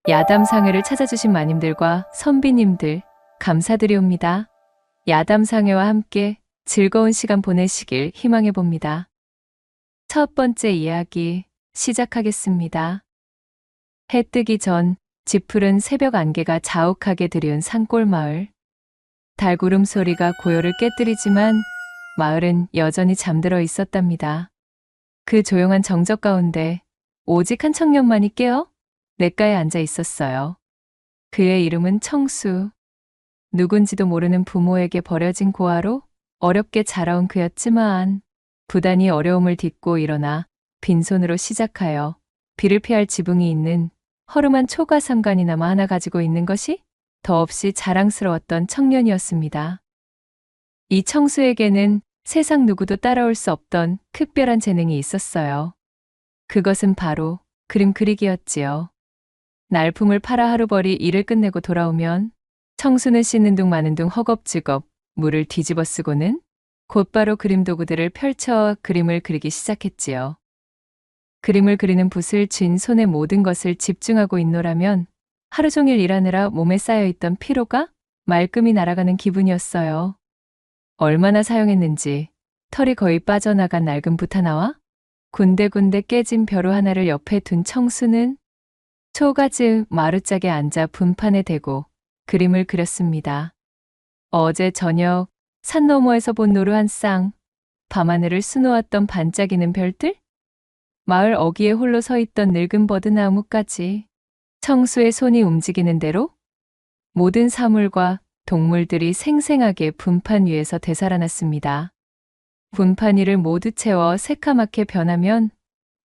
야담상회를 찾아주신 마님들과 선비님들 감사드리옵니다. 야담상회와 함께 즐거운 시간 보내시길 희망해 봅니다. 첫 번째 이야기 시작하겠습니다. 해 뜨기 전 짙푸른 새벽 안개가 자욱하게 들이운 산골 마을. 달구름 소리가 고요를 깨뜨리지만 마을은 여전히 잠들어 있었답니다. 그 조용한 정적 가운데 오직 한 청년만이 깨어 냇가에 앉아 있었어요. 그의 이름은 청수. 누군지도 모르는 부모에게 버려진 고아로 어렵게 자라온 그였지만 부단히 어려움을 딛고 일어나 빈손으로 시작하여 비를 피할 지붕이 있는 허름한 초가삼간이나마 하나 가지고 있는 것이 더없이 자랑스러웠던 청년이었습니다. 이 청수에게는 세상 누구도 따라올 수 없던 특별한 재능이 있었어요. 그것은 바로 그림 그리기였지요. 날품을 팔아 하루벌이 일을 끝내고 돌아오면 청수는 씻는 둥 마는 둥 허겁지겁 물을 뒤집어 쓰고는 곧바로 그림 도구들을 펼쳐 그림을 그리기 시작했지요. 그림을 그리는 붓을 쥔 손의 모든 것을 집중하고 있노라면 하루 종일 일하느라 몸에 쌓여있던 피로가 말끔히 날아가는 기분이었어요. 얼마나 사용했는지 털이 거의 빠져나간 낡은 붓 하나와 군데군데 깨진 벼루 하나를 옆에 둔 청수는 초가즈 마루짝에 앉아 분판에 대고 그림을 그렸습니다. 어제 저녁 산 너머에서 본 노루 한 쌍, 밤하늘을 수놓았던 반짝이는 별들, 마을 어귀에 홀로 서 있던 늙은 버드나무까지 청수의 손이 움직이는 대로 모든 사물과 동물들이 생생하게 분판 위에서 되살아났습니다. 분판 위를 모두 채워 새카맣게 변하면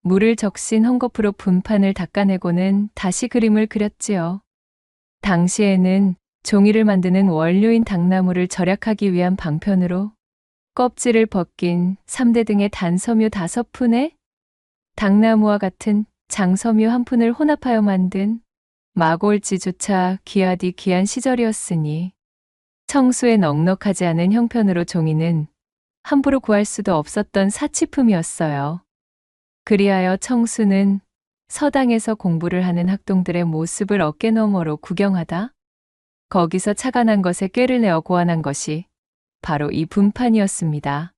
물을 적신 헝겊으로 분판을 닦아내고는 다시 그림을 그렸지요. 당시에는 종이를 만드는 원료인 당나무를 절약하기 위한 방편으로 껍질을 벗긴 3대 등의 단섬유 5푼에 당나무와 같은 장섬유 1푼을 혼합하여 만든 마골지조차 귀하디 귀한 시절이었으니 청수의 넉넉하지 않은 형편으로 종이는 함부로 구할 수도 없었던 사치품이었어요. 그리하여 청수는 서당에서 공부를 하는 학동들의 모습을 어깨너머로 구경하다 거기서 차가 난 것에 꾀를 내어 고안한 것이 바로 이 분판이었습니다.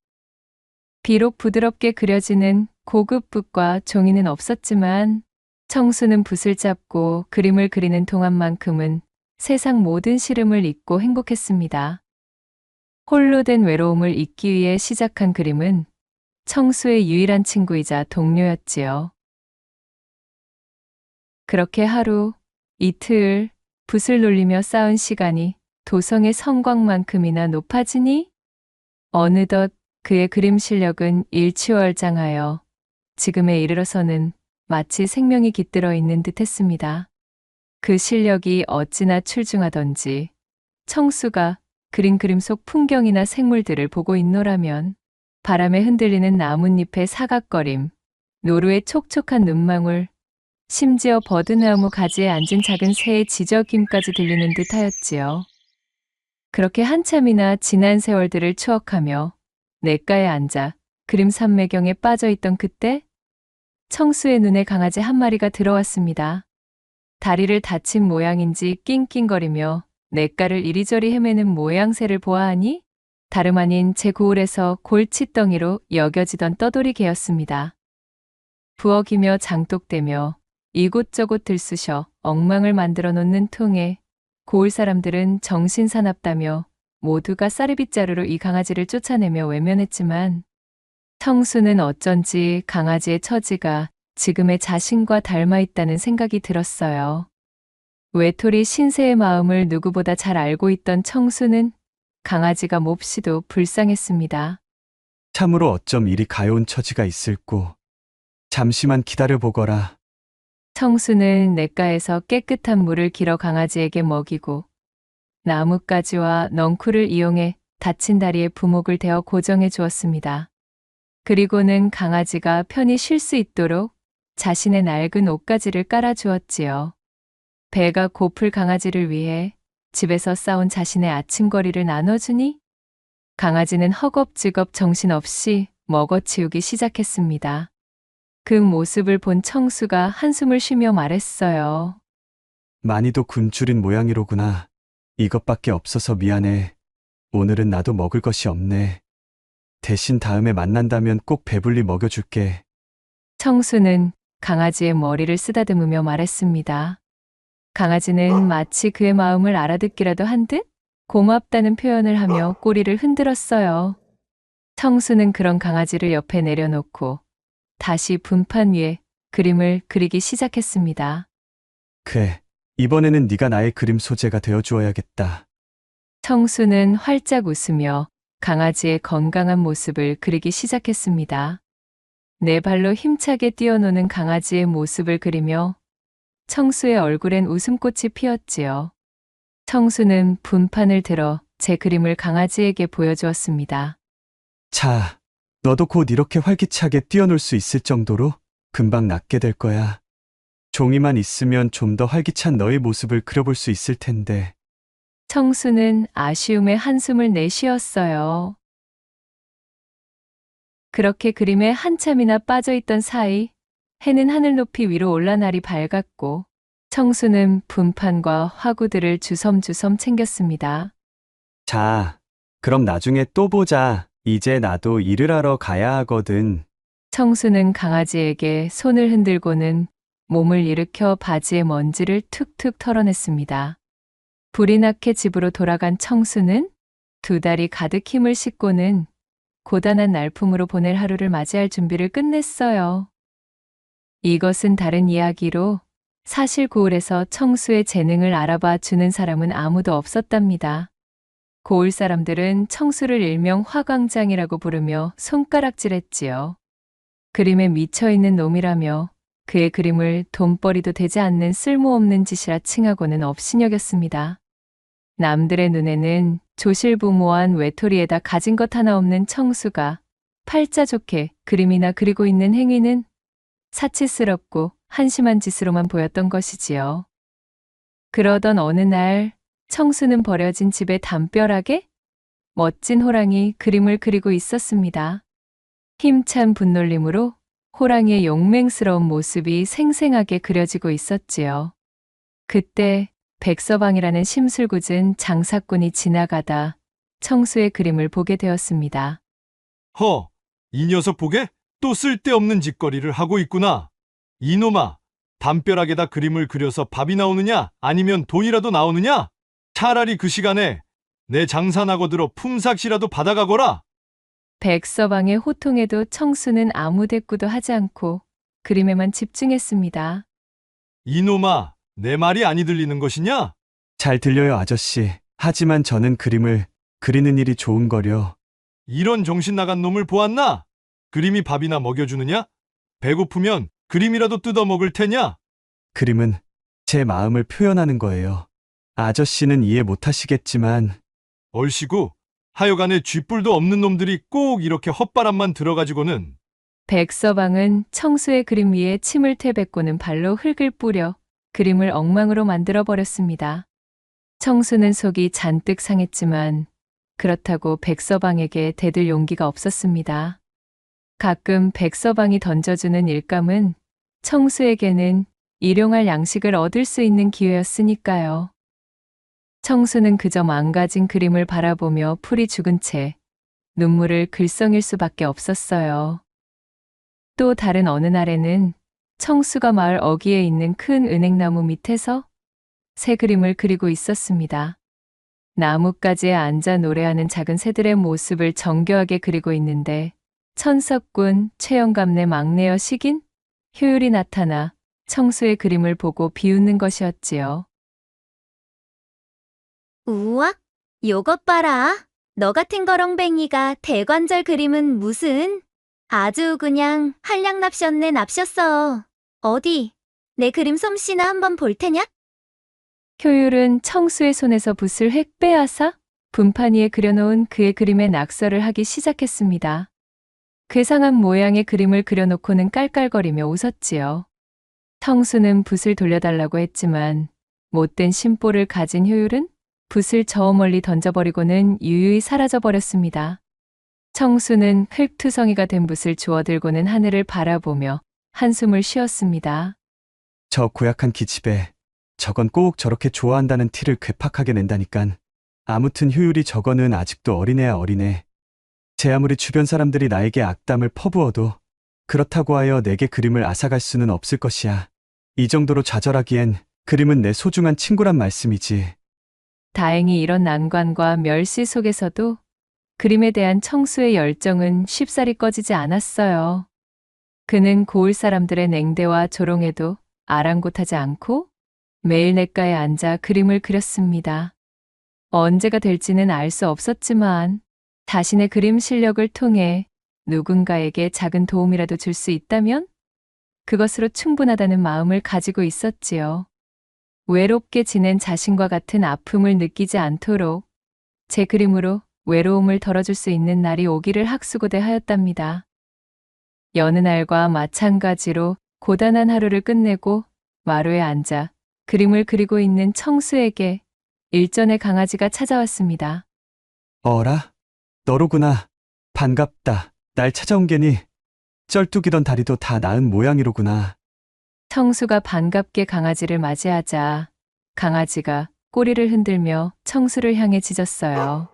비록 부드럽게 그려지는 고급 붓과 종이는 없었지만 청수는 붓을 잡고 그림을 그리는 동안만큼은 세상 모든 시름을 잊고 행복했습니다. 홀로 된 외로움을 잊기 위해 시작한 그림은 청수의 유일한 친구이자 동료였지요. 그렇게 하루, 이틀, 붓을 놀리며 쌓은 시간이 도성의 성곽만큼이나 높아지니 어느덧 그의 그림 실력은 일취월장하여 지금에 이르러서는 마치 생명이 깃들어 있는 듯 했습니다. 그 실력이 어찌나 출중하던지 청수가 그린 그림 속 풍경이나 생물들을 보고 있노라면 바람에 흔들리는 나뭇잎의 사각거림, 노루의 촉촉한 눈망울, 심지어 버드나무 가지에 앉은 작은 새의 지저귀까지 들리는 듯 하였지요. 그렇게 한참이나 지난 세월들을 추억하며 냇가에 앉아 그림 산매경에 빠져있던 그때 청수의 눈에 강아지 한 마리가 들어왔습니다. 다리를 다친 모양인지 낑낑거리며 냇가를 이리저리 헤매는 모양새를 보아하니 다름 아닌 제 고을에서 골칫덩이로 여겨지던 떠돌이 개였습니다. 부엌이며 장독대며 이곳저곳 들쑤셔 엉망을 만들어 놓는 통에 고을 사람들은 정신사납다며 모두가 쌀이빗자루로 이 강아지를 쫓아내며 외면했지만 청수는 어쩐지 강아지의 처지가 지금의 자신과 닮아 있다는 생각이 들었어요. 외톨이 신세의 마음을 누구보다 잘 알고 있던 청수는 강아지가 몹시도 불쌍했습니다. 참으로 어쩜 이리 가여운 처지가 있을꼬. 잠시만 기다려보거라. 청수는 냇가에서 깨끗한 물을 길어 강아지에게 먹이고 나뭇가지와 넝쿨을 이용해 다친 다리에 부목을 대어 고정해 주었습니다. 그리고는 강아지가 편히 쉴 수 있도록 자신의 낡은 옷가지를 깔아 주었지요. 배가 고플 강아지를 위해 집에서 싸온 자신의 아침거리를 나눠주니 강아지는 허겁지겁 정신없이 먹어치우기 시작했습니다. 그 모습을 본 청수가 한숨을 쉬며 말했어요. 많이도 굶주린 모양이로구나. 이것밖에 없어서 미안해. 오늘은 나도 먹을 것이 없네. 대신 다음에 만난다면 꼭 배불리 먹여줄게. 청수는 강아지의 머리를 쓰다듬으며 말했습니다. 강아지는 마치 그의 마음을 알아듣기라도 한 듯 고맙다는 표현을 하며 꼬리를 흔들었어요. 청수는 그런 강아지를 옆에 내려놓고 다시 분판 위에 그림을 그리기 시작했습니다. 그래, 이번에는 네가 나의 그림 소재가 되어주어야겠다. 청수는 활짝 웃으며 강아지의 건강한 모습을 그리기 시작했습니다. 네 발로 힘차게 뛰어노는 강아지의 모습을 그리며 청수의 얼굴엔 웃음꽃이 피었지요. 청수는 분판을 들어 제 그림을 강아지에게 보여주었습니다. 자, 너도 곧 이렇게 활기차게 뛰어놀 수 있을 정도로 금방 낫게 될 거야. 종이만 있으면 좀 더 활기찬 너의 모습을 그려볼 수 있을 텐데. 청수는 아쉬움에 한숨을 내쉬었어요. 그렇게 그림에 한참이나 빠져있던 사이 해는 하늘 높이 위로 올라 날이 밝았고 청수는 분판과 화구들을 주섬주섬 챙겼습니다. 자, 그럼 나중에 또 보자. 이제 나도 일을 하러 가야 하거든. 청수는 강아지에게 손을 흔들고는 몸을 일으켜 바지의 먼지를 툭툭 털어냈습니다. 불이 나게 집으로 돌아간 청수는 두 다리 가득 힘을 싣고는 고단한 날품으로 보낼 하루를 맞이할 준비를 끝냈어요. 이것은 다른 이야기로 사실 고을에서 청수의 재능을 알아봐 주는 사람은 아무도 없었답니다. 고을 사람들은 청수를 일명 화광장이라고 부르며 손가락질했지요. 그림에 미쳐있는 놈이라며 그의 그림을 돈벌이도 되지 않는 쓸모없는 짓이라 칭하고는 업신여겼습니다. 남들의 눈에는 조실부모한 외톨이에다 가진 것 하나 없는 청수가 팔자 좋게 그림이나 그리고 있는 행위는 사치스럽고 한심한 짓으로만 보였던 것이지요. 그러던 어느 날 청수는 버려진 집에 담벼락에 멋진 호랑이 그림을 그리고 있었습니다. 힘찬 분놀림으로 호랑이의 용맹스러운 모습이 생생하게 그려지고 있었지요. 그때 백서방이라는 심술궂은 장사꾼이 지나가다 청수의 그림을 보게 되었습니다. 허, 이 녀석 보게? 또 쓸데없는 짓거리를 하고 있구나. 이놈아, 담벼락에다 그림을 그려서 밥이 나오느냐? 아니면 돈이라도 나오느냐? 차라리 그 시간에 내 장사 나거들어 품삯이라도 받아가거라. 백서방의 호통에도 청수는 아무 대꾸도 하지 않고 그림에만 집중했습니다. 이놈아, 내 말이 아니 들리는 것이냐? 잘 들려요, 아저씨. 하지만 저는 그림을 그리는 일이 좋은 거려. 이런 정신 나간 놈을 보았나? 그림이 밥이나 먹여주느냐? 배고프면 그림이라도 뜯어 먹을 테냐? 그림은 제 마음을 표현하는 거예요. 아저씨는 이해 못 하시겠지만, 얼씨구, 하여간에 쥐뿔도 없는 놈들이 꼭 이렇게 헛바람만 들어가지고는. 백서방은 청수의 그림 위에 침을 퇴뱉고는 발로 흙을 뿌려 그림을 엉망으로 만들어 버렸습니다. 청수는 속이 잔뜩 상했지만 그렇다고 백서방에게 대들 용기가 없었습니다. 가끔 백서방이 던져주는 일감은 청수에게는 일용할 양식을 얻을 수 있는 기회였으니까요. 청수는 그저 망가진 그림을 바라보며 풀이 죽은 채 눈물을 글썽일 수밖에 없었어요. 또 다른 어느 날에는 청수가 마을 어귀에 있는 큰 은행나무 밑에서 새 그림을 그리고 있었습니다. 나뭇가지에 앉아 노래하는 작은 새들의 모습을 정교하게 그리고 있는데 천석군 최영감네 막내여 식인 효율이 나타나 청수의 그림을 보고 비웃는 것이었지요. 우와, 요것 봐라. 너 같은 거렁뱅이가 대관절 그림은 무슨? 아주 그냥 한량 납셨네 납셨어. 어디, 내 그림 솜씨나 한번 볼 테냐? 효율은 청수의 손에서 붓을 획 빼앗아 분판 위에 그려놓은 그의 그림에 낙서를 하기 시작했습니다. 괴상한 모양의 그림을 그려놓고는 깔깔거리며 웃었지요. 청수는 붓을 돌려달라고 했지만 못된 심보를 가진 효율은 붓을 저 멀리 던져버리고는 유유히 사라져버렸습니다. 청수는 흙투성이가 된 붓을 주워들고는 하늘을 바라보며 한숨을 쉬었습니다. 저 고약한 기집애, 저건 꼭 저렇게 좋아한다는 티를 괴팍하게 낸다니깐. 아무튼 효율이 저거는 아직도 어린애야 어린애. 제 아무리 주변 사람들이 나에게 악담을 퍼부어도 그렇다고 하여 내게 그림을 앗아갈 수는 없을 것이야. 이 정도로 좌절하기엔 그림은 내 소중한 친구란 말씀이지. 다행히 이런 난관과 멸시 속에서도 그림에 대한 청수의 열정은 쉽사리 꺼지지 않았어요. 그는 고을 사람들의 냉대와 조롱에도 아랑곳하지 않고 매일 냇가에 앉아 그림을 그렸습니다. 언제가 될지는 알 수 없었지만 자신의 그림 실력을 통해 누군가에게 작은 도움이라도 줄 수 있다면 그것으로 충분하다는 마음을 가지고 있었지요. 외롭게 지낸 자신과 같은 아픔을 느끼지 않도록 제 그림으로 외로움을 덜어줄 수 있는 날이 오기를 학수고대하였답니다. 여느 날과 마찬가지로 고단한 하루를 끝내고 마루에 앉아 그림을 그리고 있는 청수에게 일전의 강아지가 찾아왔습니다. 어라? 너로구나. 반갑다. 날 찾아온 게니 쩔뚝이던 다리도 다 나은 모양이로구나. 청수가 반갑게 강아지를 맞이하자 강아지가 꼬리를 흔들며 청수를 향해 짖었어요.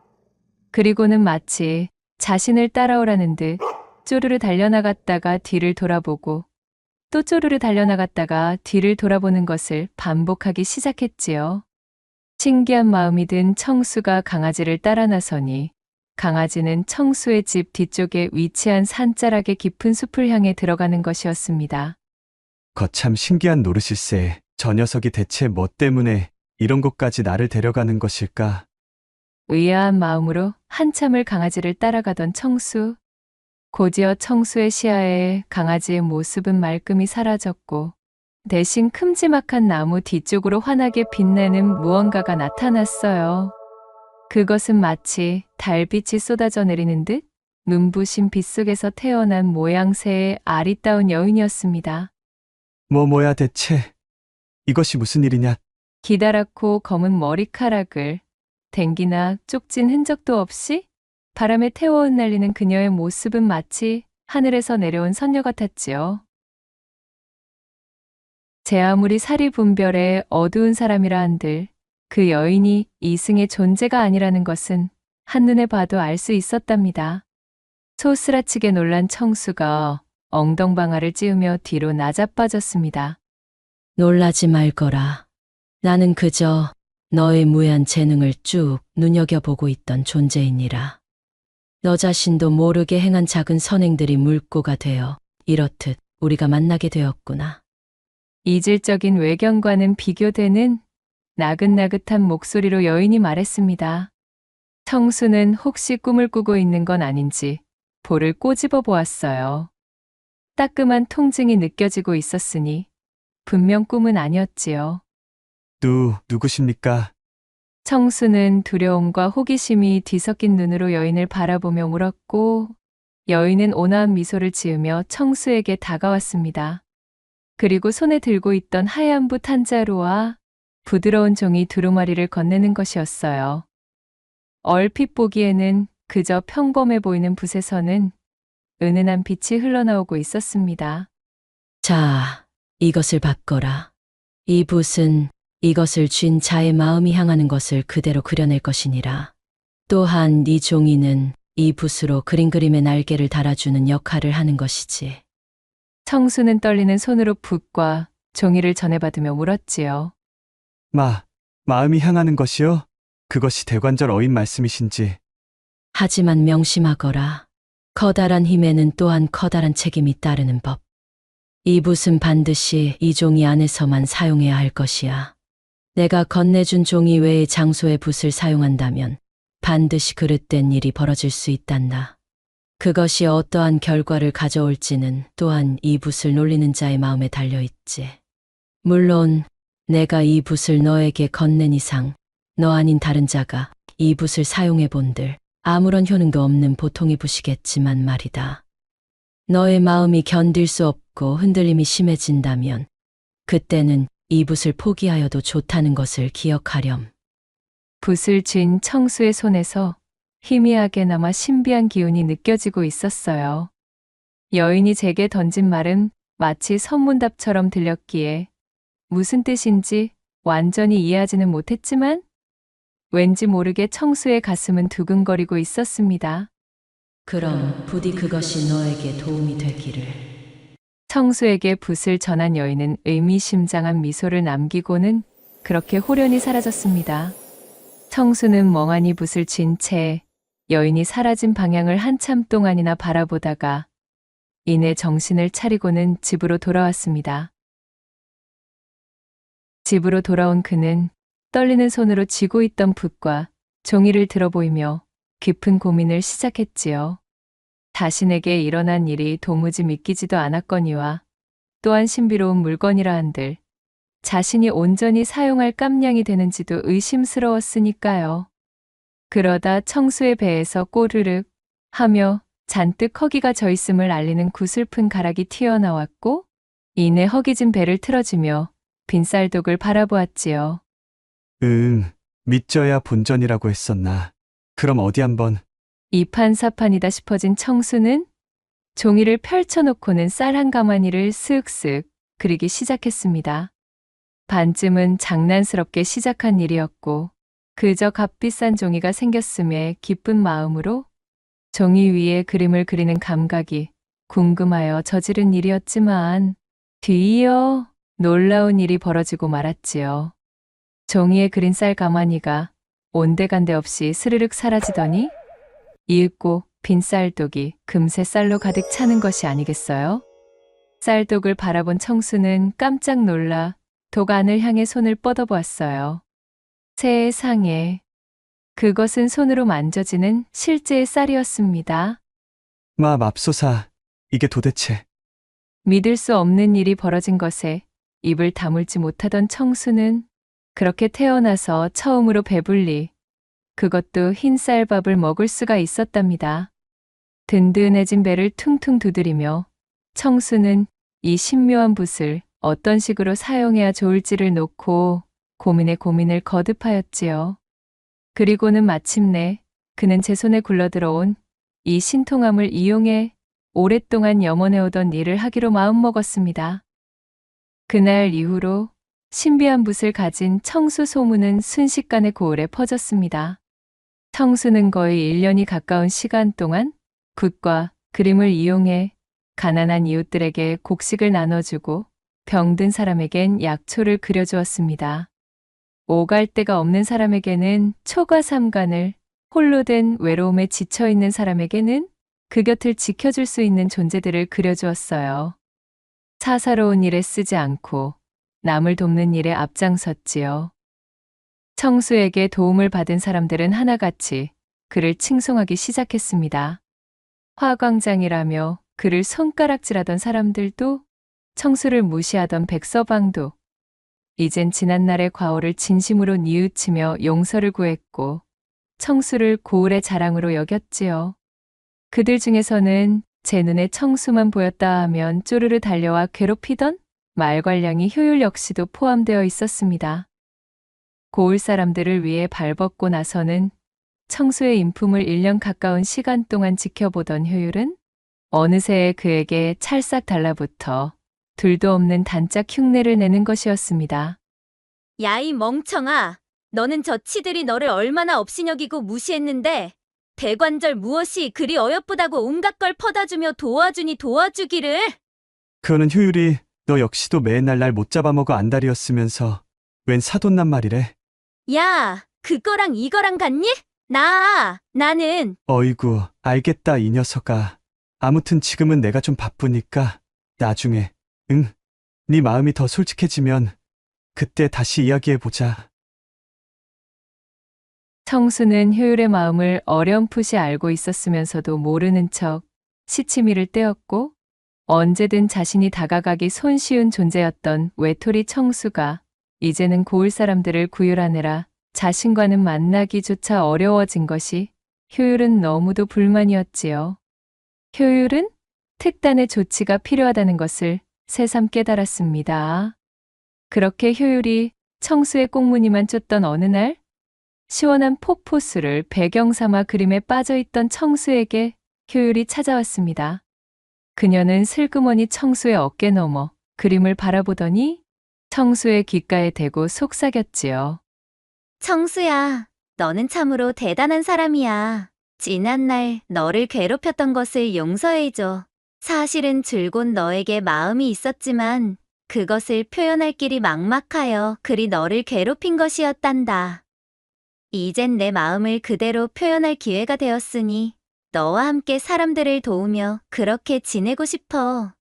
그리고는 마치 자신을 따라오라는 듯 쪼르르 달려나갔다가 뒤를 돌아보고 또 쪼르르 달려나갔다가 뒤를 돌아보는 것을 반복하기 시작했지요. 신기한 마음이 든 청수가 강아지를 따라 나서니 강아지는 청수의 집 뒤쪽에 위치한 산자락의 깊은 숲을 향해 들어가는 것이었습니다. 거참 신기한 노릇일세. 저 녀석이 대체 뭐 때문에 이런 곳까지 나를 데려가는 것일까? 의아한 마음으로 한참을 강아지를 따라가던 청수. 곧이어 청수의 시야에 강아지의 모습은 말끔히 사라졌고 대신 큼지막한 나무 뒤쪽으로 환하게 빛나는 무언가가 나타났어요. 그것은 마치 달빛이 쏟아져 내리는 듯 눈부신 빛 속에서 태어난 모양새의 아리따운 여인이었습니다. 뭐야 대체. 이것이 무슨 일이냐? 기다랗고 검은 머리카락을 댕기나 쪽진 흔적도 없이 바람에 태워 흩날리는 그녀의 모습은 마치 하늘에서 내려온 선녀 같았지요. 제 아무리 살이 분별에 어두운 사람이라 한들 그 여인이 이승의 존재가 아니라는 것은 한눈에 봐도 알 수 있었답니다. 소스라치게 놀란 청수가 엉덩방아를 찌우며 뒤로 나자빠졌습니다. 놀라지 말거라. 나는 그저 너의 무해한 재능을 쭉 눈여겨보고 있던 존재이니라. 너 자신도 모르게 행한 작은 선행들이 물꼬가 되어 이렇듯 우리가 만나게 되었구나. 이질적인 외견과는 비교되는 나긋나긋한 목소리로 여인이 말했습니다. 청수는 혹시 꿈을 꾸고 있는 건 아닌지 볼을 꼬집어 보았어요. 따끔한 통증이 느껴지고 있었으니 분명 꿈은 아니었지요. 누구십니까? 청수는 두려움과 호기심이 뒤섞인 눈으로 여인을 바라보며 물었고 여인은 온화한 미소를 지으며 청수에게 다가왔습니다. 그리고 손에 들고 있던 하얀 붓 한 자루와 부드러운 종이 두루마리를 건네는 것이었어요. 얼핏 보기에는 그저 평범해 보이는 붓에서는 은은한 빛이 흘러나오고 있었습니다. 자, 이것을 받거라. 이 붓은 이것을 쥔 자의 마음이 향하는 것을 그대로 그려낼 것이니라. 또한 네 종이는 이 붓으로 그림의 날개를 달아주는 역할을 하는 것이지. 청수는 떨리는 손으로 붓과 종이를 전해받으며 물었지요. 마음이 향하는 것이요? 그것이 대관절 어인 말씀이신지. 하지만 명심하거라. 커다란 힘에는 또한 커다란 책임이 따르는 법. 이 붓은 반드시 이 종이 안에서만 사용해야 할 것이야. 내가 건네준 종이 외의 장소의 붓을 사용한다면 반드시 그릇된 일이 벌어질 수 있단다. 그것이 어떠한 결과를 가져올지는 또한 이 붓을 놀리는 자의 마음에 달려있지. 물론 내가 이 붓을 너에게 건넨 이상 너 아닌 다른 자가 이 붓을 사용해 본들 아무런 효능도 없는 보통의 붓이겠지만 말이다. 너의 마음이 견딜 수 없고 흔들림이 심해진다면 그때는 이 붓을 포기하여도 좋다는 것을 기억하렴. 붓을 쥔 청수의 손에서 희미하게나마 신비한 기운이 느껴지고 있었어요. 여인이 제게 던진 말은 마치 선문답처럼 들렸기에 무슨 뜻인지 완전히 이해하지는 못했지만 왠지 모르게 청수의 가슴은 두근거리고 있었습니다. 그럼 부디 그것이 너에게 도움이 되기를. 청수에게 붓을 전한 여인은 의미심장한 미소를 남기고는 그렇게 호련히 사라졌습니다. 청수는 멍하니 붓을 쥔 채 여인이 사라진 방향을 한참 동안이나 바라보다가 이내 정신을 차리고는 집으로 돌아왔습니다. 집으로 돌아온 그는 떨리는 손으로 쥐고 있던 붓과 종이를 들어 보이며 깊은 고민을 시작했지요. 자신에게 일어난 일이 도무지 믿기지도 않았거니와 또한 신비로운 물건이라 한들 자신이 온전히 사용할 깜냥이 되는지도 의심스러웠으니까요. 그러다 청수의 배에서 꼬르륵 하며 잔뜩 허기가 져 있음을 알리는 구슬픈 가락이 튀어나왔고 이내 허기진 배를 틀어주며 빈쌀독을 바라보았지요. 믿져야 본전이라고 했었나. 그럼 어디 한번. 이판사판이다 싶어진 청수는 종이를 펼쳐놓고는 쌀 한 가마니를 쓱쓱 그리기 시작했습니다. 반쯤은 장난스럽게 시작한 일이었고 그저 값비싼 종이가 생겼음에 기쁜 마음으로 종이 위에 그림을 그리는 감각이 궁금하여 저지른 일이었지만 뒤이어 놀라운 일이 벌어지고 말았지요. 종이에 그린 쌀 가마니가 온데간데 없이 스르륵 사라지더니 이윽고 빈 쌀독이 금세 쌀로 가득 차는 것이 아니겠어요? 쌀독을 바라본 청수는 깜짝 놀라 독 안을 향해 손을 뻗어보았어요. 세상에, 그것은 손으로 만져지는 실제의 쌀이었습니다. 맙소사, 이게 도대체. 믿을 수 없는 일이 벌어진 것에 입을 다물지 못하던 청수는 그렇게 태어나서 처음으로 배불리 그것도 흰 쌀밥을 먹을 수가 있었답니다. 든든해진 배를 퉁퉁 두드리며 청수는 이 신묘한 붓을 어떤 식으로 사용해야 좋을지를 놓고 고민에 고민을 거듭하였지요. 그리고는 마침내 그는 제 손에 굴러들어온 이 신통함을 이용해 오랫동안 염원해오던 일을 하기로 마음먹었습니다. 그날 이후로 신비한 붓을 가진 청수 소문은 순식간에 고을에 퍼졌습니다. 청수는 거의 1년이 가까운 시간 동안 붓과 그림을 이용해 가난한 이웃들에게 곡식을 나눠주고 병든 사람에겐 약초를 그려주었습니다. 오갈 데가 없는 사람에게는 초가 삼간을, 홀로 된 외로움에 지쳐있는 사람에게는 그 곁을 지켜줄 수 있는 존재들을 그려주었어요. 사사로운 일에 쓰지 않고 남을 돕는 일에 앞장섰지요. 청수에게 도움을 받은 사람들은 하나같이 그를 칭송하기 시작했습니다. 화광장이라며 그를 손가락질하던 사람들도 청수를 무시하던 백서방도 이젠 지난날의 과오를 진심으로 뉘우치며 용서를 구했고 청수를 고을의 자랑으로 여겼지요. 그들 중에서는 제 눈에 청수만 보였다 하면 쪼르르 달려와 괴롭히던 말괄량이 효율 역시도 포함되어 있었습니다. 고을 사람들을 위해 발벗고 나서는 청수의 인품을 1년 가까운 시간 동안 지켜보던 효율은 어느새 그에게 찰싹 달라붙어 둘도 없는 단짝 흉내를 내는 것이었습니다. 야, 이 멍청아. 너는 저 치들이 너를 얼마나 업신여기고 무시했는데 대관절 무엇이 그리 어여쁘다고 온갖 걸 퍼다주며 도와주니 도와주기를. 그거는 효율이 너 역시도 맨날 날 못 잡아먹어 안달이었으면서 웬 사돈난 말이래. 야, 그거랑 이거랑 같니? 나는 어이구, 알겠다 이 녀석아. 아무튼 지금은 내가 좀 바쁘니까 나중에, 네 마음이 더 솔직해지면 그때 다시 이야기해보자. 청수는 효율의 마음을 어렴풋이 알고 있었으면서도 모르는 척 시치미를 떼었고 언제든 자신이 다가가기 손쉬운 존재였던 외톨이 청수가 이제는 고을 사람들을 구휼하느라 자신과는 만나기조차 어려워진 것이 효율은 너무도 불만이었지요. 효율은 특단의 조치가 필요하다는 것을 새삼 깨달았습니다. 그렇게 효율이 청수의 꽁무니만 쫓던 어느 날 시원한 폭포수를 배경 삼아 그림에 빠져있던 청수에게 효율이 찾아왔습니다. 그녀는 슬그머니 청수의 어깨 너머 그림을 바라보더니 청수의 귓가에 대고 속삭였지요. 청수야, 너는 참으로 대단한 사람이야. 지난날 너를 괴롭혔던 것을 용서해줘. 사실은 줄곧 너에게 마음이 있었지만 그것을 표현할 길이 막막하여 그리 너를 괴롭힌 것이었단다. 이젠 내 마음을 그대로 표현할 기회가 되었으니 너와 함께 사람들을 도우며 그렇게 지내고 싶어.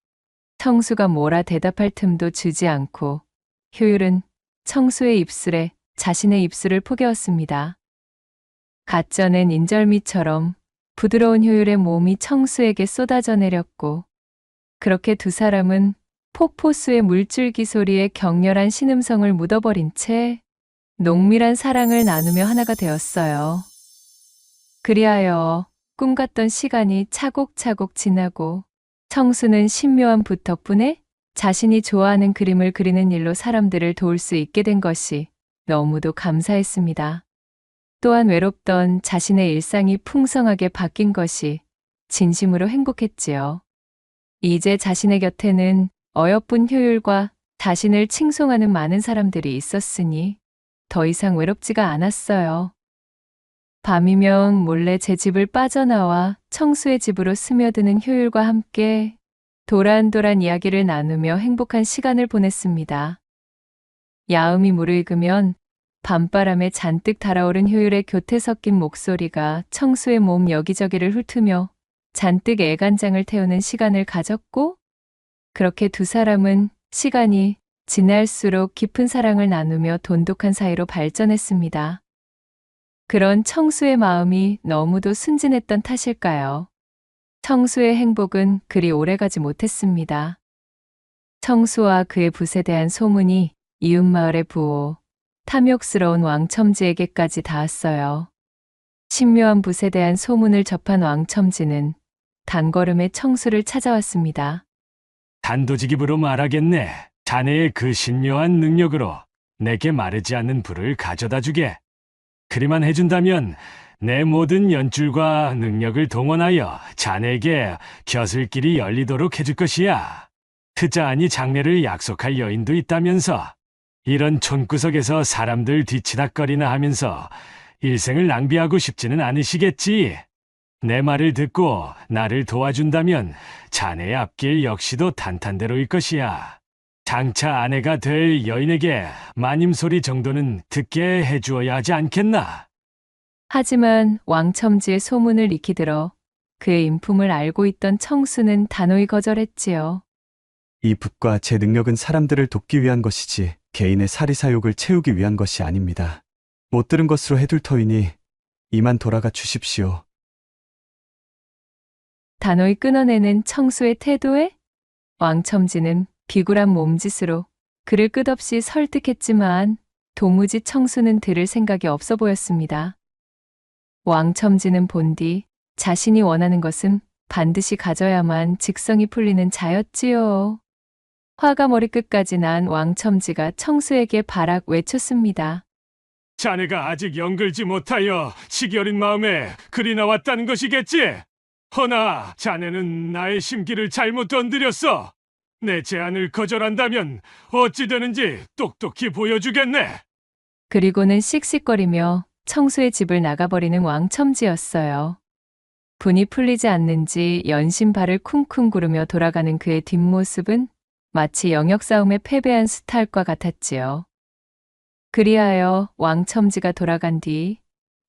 청수가 뭐라 대답할 틈도 주지 않고 효율은 청수의 입술에 자신의 입술을 포개었습니다. 갓 쪄낸 인절미처럼 부드러운 효율의 몸이 청수에게 쏟아져 내렸고 그렇게 두 사람은 폭포수의 물줄기 소리에 격렬한 신음성을 묻어버린 채 농밀한 사랑을 나누며 하나가 되었어요. 그리하여 꿈같던 시간이 차곡차곡 지나고 청수는 신묘한 붓 덕분에 자신이 좋아하는 그림을 그리는 일로 사람들을 도울 수 있게 된 것이 너무도 감사했습니다. 또한 외롭던 자신의 일상이 풍성하게 바뀐 것이 진심으로 행복했지요. 이제 자신의 곁에는 어여쁜 효율과 자신을 칭송하는 많은 사람들이 있었으니 더 이상 외롭지가 않았어요. 밤이면 몰래 제 집을 빠져나와 청수의 집으로 스며드는 효율과 함께 도란도란 이야기를 나누며 행복한 시간을 보냈습니다. 야음이 무르익으면 밤바람에 잔뜩 달아오른 효율의 교태 섞인 목소리가 청수의 몸 여기저기를 훑으며 잔뜩 애간장을 태우는 시간을 가졌고 그렇게 두 사람은 시간이 지날수록 깊은 사랑을 나누며 돈독한 사이로 발전했습니다. 그런 청수의 마음이 너무도 순진했던 탓일까요? 청수의 행복은 그리 오래가지 못했습니다. 청수와 그의 붓에 대한 소문이 이웃마을의 부호, 탐욕스러운 왕첨지에게까지 닿았어요. 신묘한 붓에 대한 소문을 접한 왕첨지는 단걸음에 청수를 찾아왔습니다. 단도직입으로 말하겠네. 자네의 그 신묘한 능력으로 내게 마르지 않는 불을 가져다 주게. 그리만 해준다면 내 모든 연줄과 능력을 동원하여 자네에게 벼슬길이 열리도록 해줄 것이야. 트자아니 장례를 약속할 여인도 있다면서 이런 촌구석에서 사람들 뒤치닥거리나 하면서 일생을 낭비하고 싶지는 않으시겠지. 내 말을 듣고 나를 도와준다면 자네의 앞길 역시도 탄탄대로일 것이야. 장차 아내가 될 여인에게 마님소리 정도는 듣게 해주어야 하지 않겠나? 하지만 왕첨지의 소문을 익히 들어 그의 인품을 알고 있던 청수는 단호히 거절했지요. 이 붓과 제 능력은 사람들을 돕기 위한 것이지 개인의 사리사욕을 채우기 위한 것이 아닙니다. 못 들은 것으로 해둘 터이니 이만 돌아가 주십시오. 단호히 끊어내는 청수의 태도에 왕첨지는 비굴한 몸짓으로 그를 끝없이 설득했지만 도무지 청수는 들을 생각이 없어 보였습니다. 왕첨지는 본디 자신이 원하는 것은 반드시 가져야만 직성이 풀리는 자였지요. 화가 머리끝까지 난 왕첨지가 청수에게 바락 외쳤습니다. 자네가 아직 영글지 못하여 시기 어린 마음에 글이 나왔다는 것이겠지? 허나 자네는 나의 심기를 잘못 건드렸어. 내 제안을 거절한다면 어찌 되는지 똑똑히 보여주겠네. 그리고는 씩씩거리며 청수의 집을 나가버리는 왕첨지였어요. 분이 풀리지 않는지 연신 발을 쿵쿵 구르며 돌아가는 그의 뒷모습은 마치 영역싸움에 패배한 수탈과 같았지요. 그리하여 왕첨지가 돌아간 뒤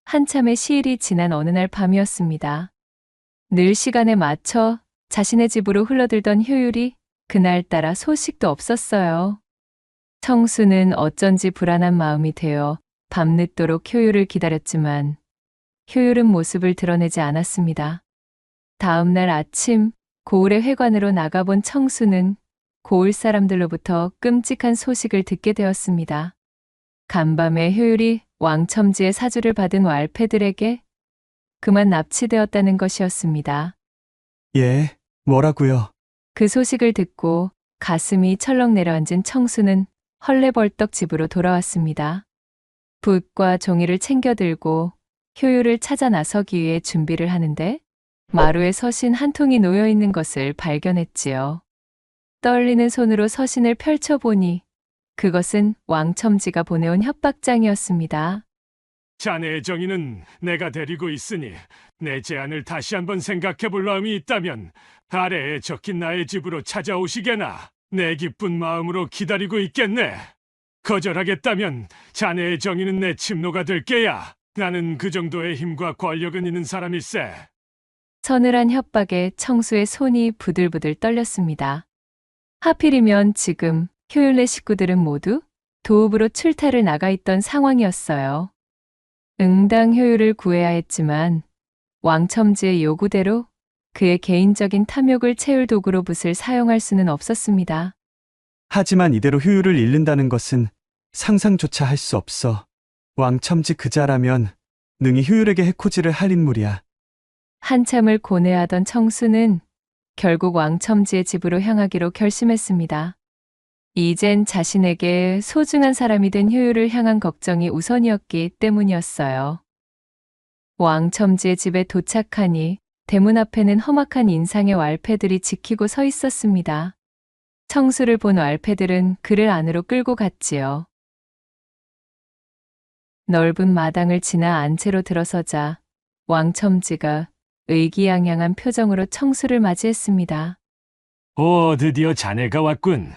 한참의 시일이 지난 어느 날 밤이었습니다. 늘 시간에 맞춰 자신의 집으로 흘러들던 효율이 그날따라 소식도 없었어요. 청수는 어쩐지 불안한 마음이 되어 밤늦도록 효율을 기다렸지만 효율은 모습을 드러내지 않았습니다. 다음 날 아침 고을의 회관으로 나가본 청수는 고을 사람들로부터 끔찍한 소식을 듣게 되었습니다. 간밤에 효율이 왕첨지의 사주를 받은 왈패들에게 그만 납치되었다는 것이었습니다. 예, 뭐라고요? 그 소식을 듣고 가슴이 철렁 내려앉은 청수는 헐레벌떡 집으로 돌아왔습니다. 붓과 종이를 챙겨들고 효율을 찾아 나서기 위해 준비를 하는데 마루에 서신 한 통이 놓여 있는 것을 발견했지요. 떨리는 손으로 서신을 펼쳐보니 그것은 왕첨지가 보내온 협박장이었습니다. 자네의 정의는 내가 데리고 있으니 내 제안을 다시 한번 생각해 볼 마음이 있다면 아래에 적힌 나의 집으로 찾아오시게나 내 기쁜 마음으로 기다리고 있겠네. 거절하겠다면 자네의 정의는 내 침노가 될 게야. 나는 그 정도의 힘과 권력은 있는 사람일세. 서늘한 협박에 청수의 손이 부들부들 떨렸습니다. 하필이면 지금 효율의 식구들은 모두 도읍으로 출타를 나가 있던 상황이었어요. 응당 효율을 구해야 했지만 왕첨지의 요구대로 그의 개인적인 탐욕을 채울 도구로 붓을 사용할 수는 없었습니다. 하지만 이대로 효율을 잃는다는 것은 상상조차 할 수 없어. 왕첨지 그자라면 능히 효율에게 해코지를 할 인물이야. 한참을 고뇌하던 청수는 결국 왕첨지의 집으로 향하기로 결심했습니다. 이젠 자신에게 소중한 사람이 된 효율을 향한 걱정이 우선이었기 때문이었어요. 왕첨지의 집에 도착하니 대문 앞에는 험악한 인상의 왈패들이 지키고 서 있었습니다. 청수를 본 왈패들은 그를 안으로 끌고 갔지요. 넓은 마당을 지나 안채로 들어서자 왕첨지가 의기양양한 표정으로 청수를 맞이했습니다. 오, 드디어 자네가 왔군.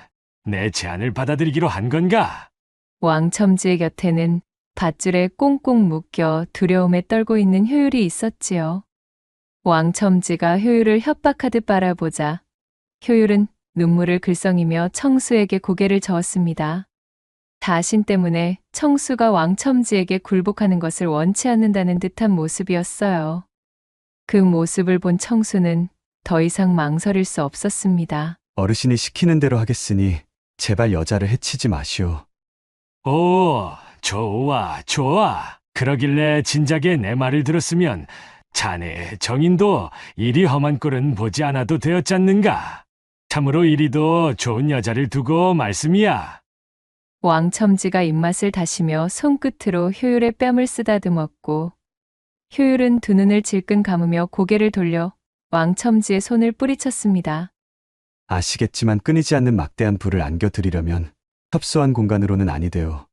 내 제안을 받아들이기로 한 건가? 왕첨지의 곁에는 밧줄에 꽁꽁 묶여 두려움에 떨고 있는 효율이 있었지요. 왕첨지가 효율을 협박하듯 바라보자 효율은 눈물을 글썽이며 청수에게 고개를 저었습니다. 자신 때문에 청수가 왕첨지에게 굴복하는 것을 원치 않는다는 듯한 모습이었어요. 그 모습을 본 청수는 더 이상 망설일 수 없었습니다. 어르신이 시키는 대로 하겠으니 제발 여자를 해치지 마시오. 오, 좋아, 좋아. 그러길래 진작에 내 말을 들었으면 자네의 정인도 이리 험한 꼴은 보지 않아도 되었잖는가. 참으로 이리도 좋은 여자를 두고 말씀이야. 왕첨지가 입맛을 다시며 손끝으로 효율의 뺨을 쓰다듬었고 효율은 두 눈을 질끈 감으며 고개를 돌려 왕첨지의 손을 뿌리쳤습니다. 아시겠지만 끊이지 않는 막대한 불을 안겨드리려면 협소한 공간으로는 아니되오.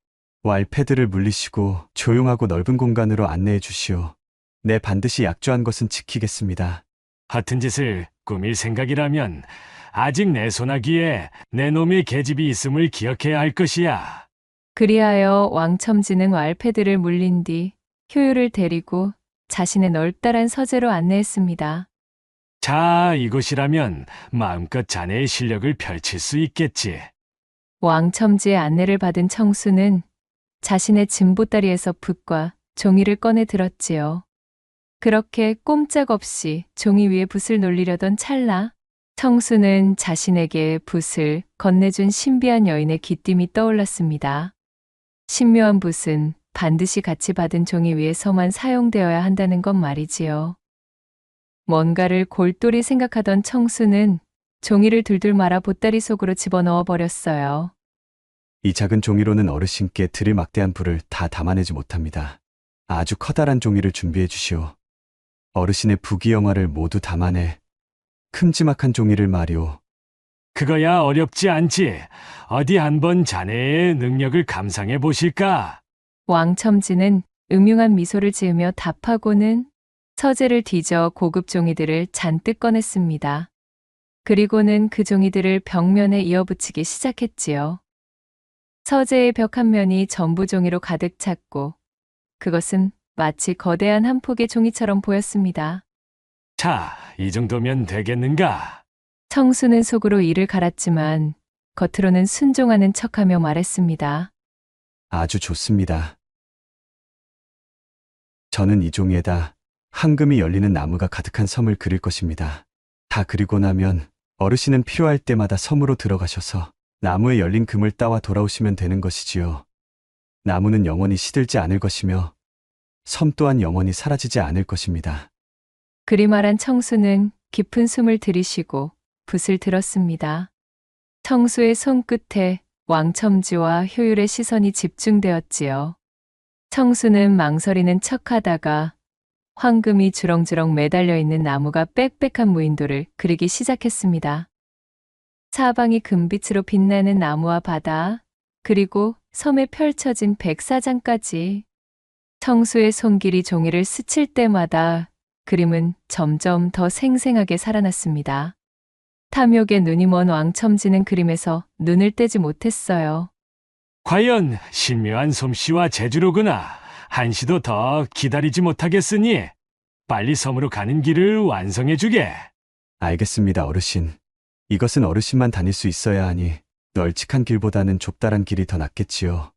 왈패들을 물리시고 조용하고 넓은 공간으로 안내해 주시오. 내 반드시 약조한 것은 지키겠습니다. 같은 짓을 꾸밀 생각이라면 아직 내 소나기에 내 놈의 계집이 있음을 기억해야 할 것이야. 그리하여 왕첨지는 왈패들을 물린 뒤 효율을 데리고 자신의 넓다란 서재로 안내했습니다. 자, 이곳이라면 마음껏 자네의 실력을 펼칠 수 있겠지. 왕첨지의 안내를 받은 청수는 자신의 짐보따리에서 붓과 종이를 꺼내 들었지요. 그렇게 꼼짝없이 종이 위에 붓을 놀리려던 찰나 청수는 자신에게 붓을 건네준 신비한 여인의 귀띔이 떠올랐습니다. 신묘한 붓은 반드시 같이 받은 종이 위에서만 사용되어야 한다는 것 말이지요. 뭔가를 골똘히 생각하던 청수는 종이를 둘둘 말아 보따리 속으로 집어넣어 버렸어요. 이 작은 종이로는 어르신께 드릴 막대한 불을 다 담아내지 못합니다. 아주 커다란 종이를 준비해 주시오. 어르신의 부귀영화를 모두 담아내 큼지막한 종이를 말이오. 그거야 어렵지 않지. 어디 한번 자네의 능력을 감상해 보실까? 왕첨지는 음흉한 미소를 지으며 답하고는 서재를 뒤져 고급 종이들을 잔뜩 꺼냈습니다. 그리고는 그 종이들을 벽면에 이어붙이기 시작했지요. 서재의 벽 한 면이 전부 종이로 가득 찼고 그것은 마치 거대한 한 폭의 종이처럼 보였습니다. 자, 이 정도면 되겠는가? 청수는 속으로 이를 갈았지만 겉으로는 순종하는 척하며 말했습니다. 아주 좋습니다. 저는 이 종이에다 황금이 열리는 나무가 가득한 섬을 그릴 것입니다. 다 그리고 나면 어르신은 필요할 때마다 섬으로 들어가셔서 나무에 열린 금을 따와 돌아오시면 되는 것이지요. 나무는 영원히 시들지 않을 것이며 섬 또한 영원히 사라지지 않을 것입니다. 그리 말한 청수는 깊은 숨을 들이쉬고 붓을 들었습니다. 청수의 손끝에 왕첨지와 효율의 시선이 집중되었지요. 청수는 망설이는 척하다가 황금이 주렁주렁 매달려 있는 나무가 빽빽한 무인도를 그리기 시작했습니다. 사방이 금빛으로 빛나는 나무와 바다, 그리고 섬에 펼쳐진 백사장까지. 청수의 손길이 종이를 스칠 때마다 그림은 점점 더 생생하게 살아났습니다. 탐욕에 눈이 먼 왕첨지는 그림에서 눈을 떼지 못했어요. 과연 신묘한 솜씨와 재주로구나. 한시도 더 기다리지 못하겠으니 빨리 섬으로 가는 길을 완성해주게. 알겠습니다, 어르신. 이것은 어르신만 다닐 수 있어야 하니 널찍한 길보다는 좁다란 길이 더 낫겠지요.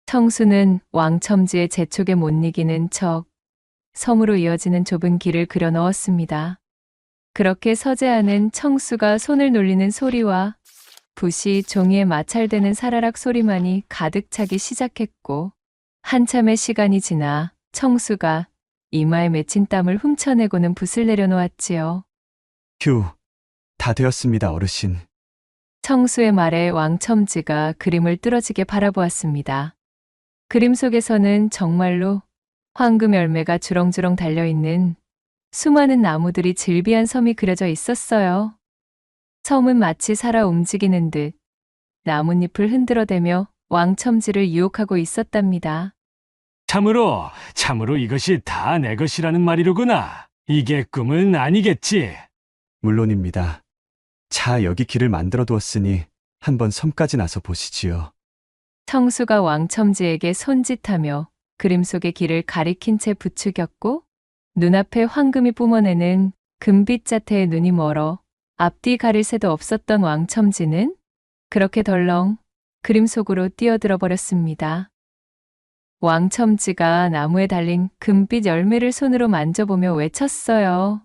청수는 왕첨지의 재촉에 못 이기는 척 섬으로 이어지는 좁은 길을 그려 넣었습니다. 그렇게 서재하는 청수가 손을 놀리는 소리와 붓이 종이에 마찰되는 사라락 소리만이 가득 차기 시작했고, 한참의 시간이 지나 청수가 이마에 맺힌 땀을 훔쳐내고는 붓을 내려놓았지요. 휴, 다 되었습니다, 어르신. 청수의 말에 왕첨지가 그림을 뚫어지게 바라보았습니다. 그림 속에서는 정말로 황금 열매가 주렁주렁 달려있는 수많은 나무들이 질비한 섬이 그려져 있었어요. 섬은 마치 살아 움직이는 듯 나뭇잎을 흔들어대며 왕첨지를 유혹하고 있었답니다. 참으로 이것이 다 내 것이라는 말이로구나. 이게 꿈은 아니겠지. 물론입니다. 자, 여기 길을 만들어 두었으니 한번 섬까지 나서 보시지요. 청수가 왕첨지에게 손짓하며 그림 속의 길을 가리킨 채 부추겼고, 눈앞에 황금이 뿜어내는 금빛 자태에 눈이 멀어 앞뒤 가릴 새도 없었던 왕첨지는 그렇게 덜렁 그림 속으로 뛰어들어 버렸습니다. 왕첨지가 나무에 달린 금빛 열매를 손으로 만져보며 외쳤어요.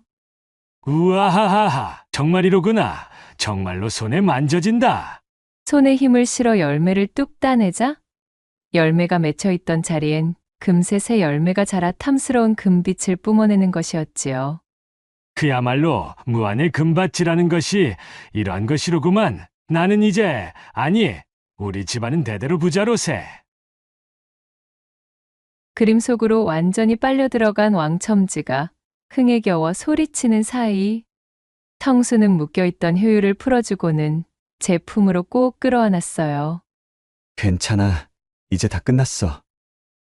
우아하하하, 정말이로구나. 정말로 손에 만져진다. 손에 힘을 실어 열매를 뚝 따내자 열매가 맺혀있던 자리엔 금세 새 열매가 자라 탐스러운 금빛을 뿜어내는 것이었지요. 그야말로 무한의 금밭이라는 것이 이러한 것이로구만. 나는 이제, 아니, 우리 집안은 대대로 부자로세. 그림 속으로 완전히 빨려 들어간 왕첨지가 흥에 겨워 소리치는 사이 청수는 묶여있던 효율을 풀어주고는 제품으로 꼭 끌어안았어요. 괜찮아. 이제 다 끝났어.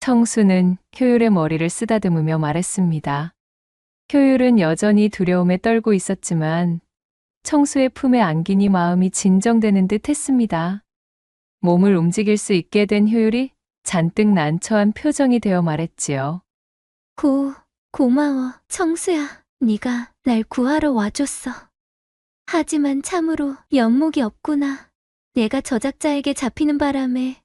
청수는 효율의 머리를 쓰다듬으며 말했습니다. 효율은 여전히 두려움에 떨고 있었지만 청수의 품에 안기니 마음이 진정되는 듯 했습니다. 몸을 움직일 수 있게 된 효율이 잔뜩 난처한 표정이 되어 말했지요. 고마워, 청수야. 네가 날 구하러 와줬어. 하지만 참으로 연목이 없구나. 내가 저작자에게 잡히는 바람에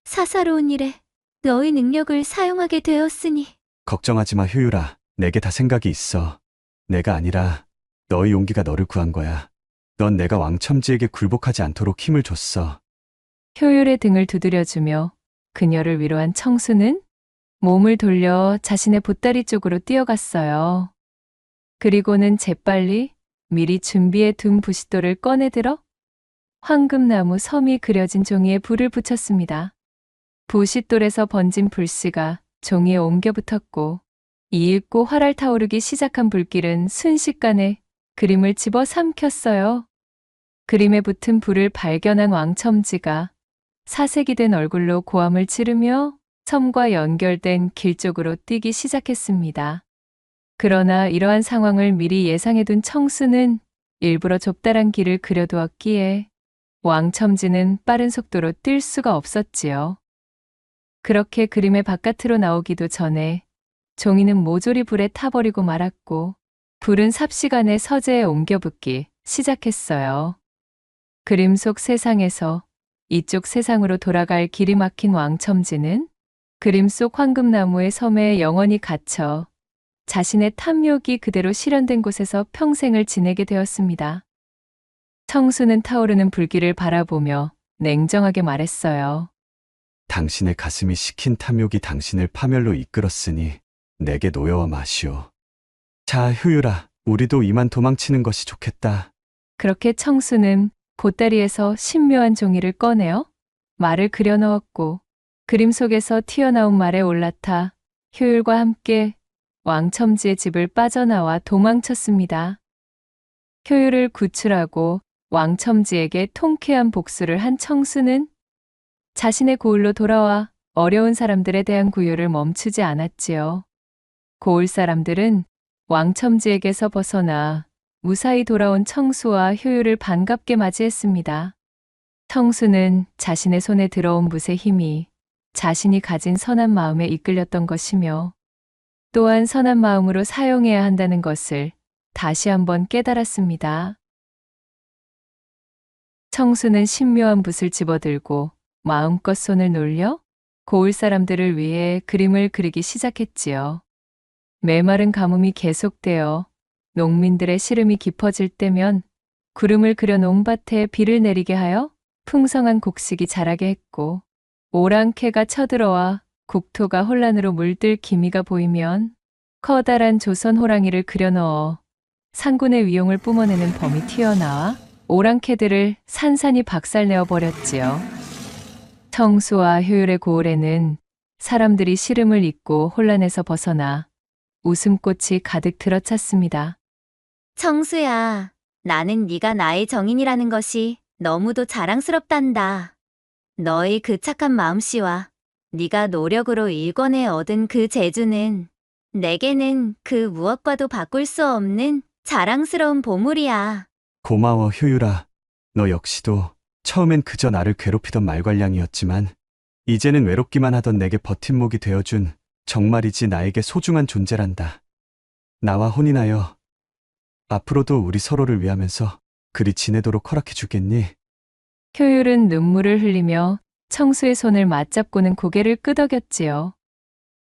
사사로운 일에 너의 능력을 사용하게 되었으니. 걱정하지 마, 효율아. 내게 다 생각이 있어. 내가 아니라 너의 용기가 너를 구한 거야. 넌 내가 왕첨지에게 굴복하지 않도록 힘을 줬어. 효율의 등을 두드려주며 그녀를 위로한 청수는 몸을 돌려 자신의 보따리 쪽으로 뛰어갔어요. 그리고는 재빨리 미리 준비해 둔 부싯돌을 꺼내들어 황금나무 섬이 그려진 종이에 불을 붙였습니다. 부싯돌에서 번진 불씨가 종이에 옮겨 붙었고, 이윽고 활활 타오르기 시작한 불길은 순식간에 그림을 집어 삼켰어요. 그림에 붙은 불을 발견한 왕첨지가 사색이 된 얼굴로 고함을 지르며 섬과 연결된 길 쪽으로 뛰기 시작했습니다. 그러나 이러한 상황을 미리 예상해둔 청수는 일부러 좁다란 길을 그려두었기에 왕첨지는 빠른 속도로 뛸 수가 없었지요. 그렇게 그림의 바깥으로 나오기도 전에 종이는 모조리 불에 타버리고 말았고, 불은 삽시간에 서재에 옮겨 붙기 시작했어요. 그림 속 세상에서 이쪽 세상으로 돌아갈 길이 막힌 왕첨지는 그림 속 황금나무의 섬에 영원히 갇혀 자신의 탐욕이 그대로 실현된 곳에서 평생을 지내게 되었습니다. 청수는 타오르는 불길을 바라보며 냉정하게 말했어요. 당신의 가슴이 식힌 탐욕이 당신을 파멸로 이끌었으니 내게 놓여와 마시오. 자, 효율아, 우리도 이만 도망치는 것이 좋겠다. 그렇게 청수는 보따리에서 신묘한 종이를 꺼내어 말을 그려 넣었고, 그림 속에서 튀어나온 말에 올라타 효율과 함께 왕첨지의 집을 빠져나와 도망쳤습니다. 효율을 구출하고 왕첨지에게 통쾌한 복수를 한 청수는 자신의 고을로 돌아와 어려운 사람들에 대한 구휼을 멈추지 않았지요. 고을 사람들은 왕첨지에게서 벗어나 무사히 돌아온 청수와 효율을 반갑게 맞이했습니다. 청수는 자신의 손에 들어온 붓의 힘이 자신이 가진 선한 마음에 이끌렸던 것이며 또한 선한 마음으로 사용해야 한다는 것을 다시 한번 깨달았습니다. 청수는 신묘한 붓을 집어들고 마음껏 손을 놀려 고을 사람들을 위해 그림을 그리기 시작했지요. 메마른 가뭄이 계속되어 농민들의 시름이 깊어질 때면 구름을 그려 농밭에 비를 내리게 하여 풍성한 곡식이 자라게 했고, 오랑캐가 쳐들어와 국토가 혼란으로 물들 기미가 보이면 커다란 조선 호랑이를 그려 넣어 상군의 위용을 뿜어내는 범이 튀어나와 오랑캐들을 산산이 박살내어 버렸지요. 청수와 효율의 고을에는 사람들이 시름을 잊고 혼란에서 벗어나 웃음꽃이 가득 들어찼습니다. 청수야, 나는 네가 나의 정인이라는 것이 너무도 자랑스럽단다. 너의 그 착한 마음씨와 네가 노력으로 일궈내 얻은 그 재주는 내게는 그 무엇과도 바꿀 수 없는 자랑스러운 보물이야. 고마워, 효율아. 너 역시도 처음엔 그저 나를 괴롭히던 말괄량이었지만 이제는 외롭기만 하던 내게 버팀목이 되어준 정말이지 나에게 소중한 존재란다. 나와 혼인하여 앞으로도 우리 서로를 위하면서 그리 지내도록 허락해 주겠니? 효율은 눈물을 흘리며 청수의 손을 맞잡고는 고개를 끄덕였지요.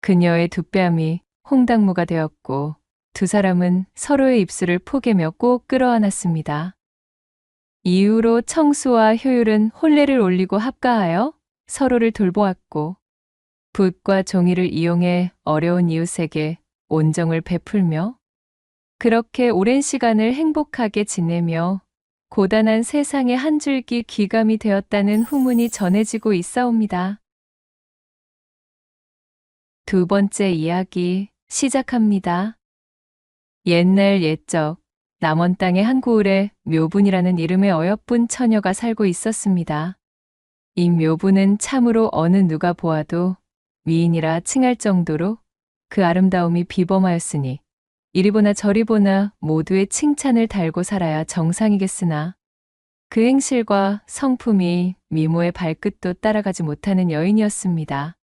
그녀의 두 뺨이 홍당무가 되었고 두 사람은 서로의 입술을 포개며 꼭 끌어안았습니다. 이후로 청수와 효율은 혼례를 올리고 합가하여 서로를 돌보았고 붓과 종이를 이용해 어려운 이웃에게 온정을 베풀며 그렇게 오랜 시간을 행복하게 지내며 고단한 세상의 한 줄기 귀감이 되었다는 후문이 전해지고 있사옵니다. 두 번째 이야기 시작합니다. 옛날 옛적 남원 땅의 한 고을에 묘분이라는 이름의 어여쁜 처녀가 살고 있었습니다. 이 묘분은 참으로 어느 누가 보아도 미인이라 칭할 정도로 그 아름다움이 비범하였으니 이리 보나 저리 보나 모두의 칭찬을 달고 살아야 정상이겠으나 그 행실과 성품이 미모의 발끝도 따라가지 못하는 여인이었습니다.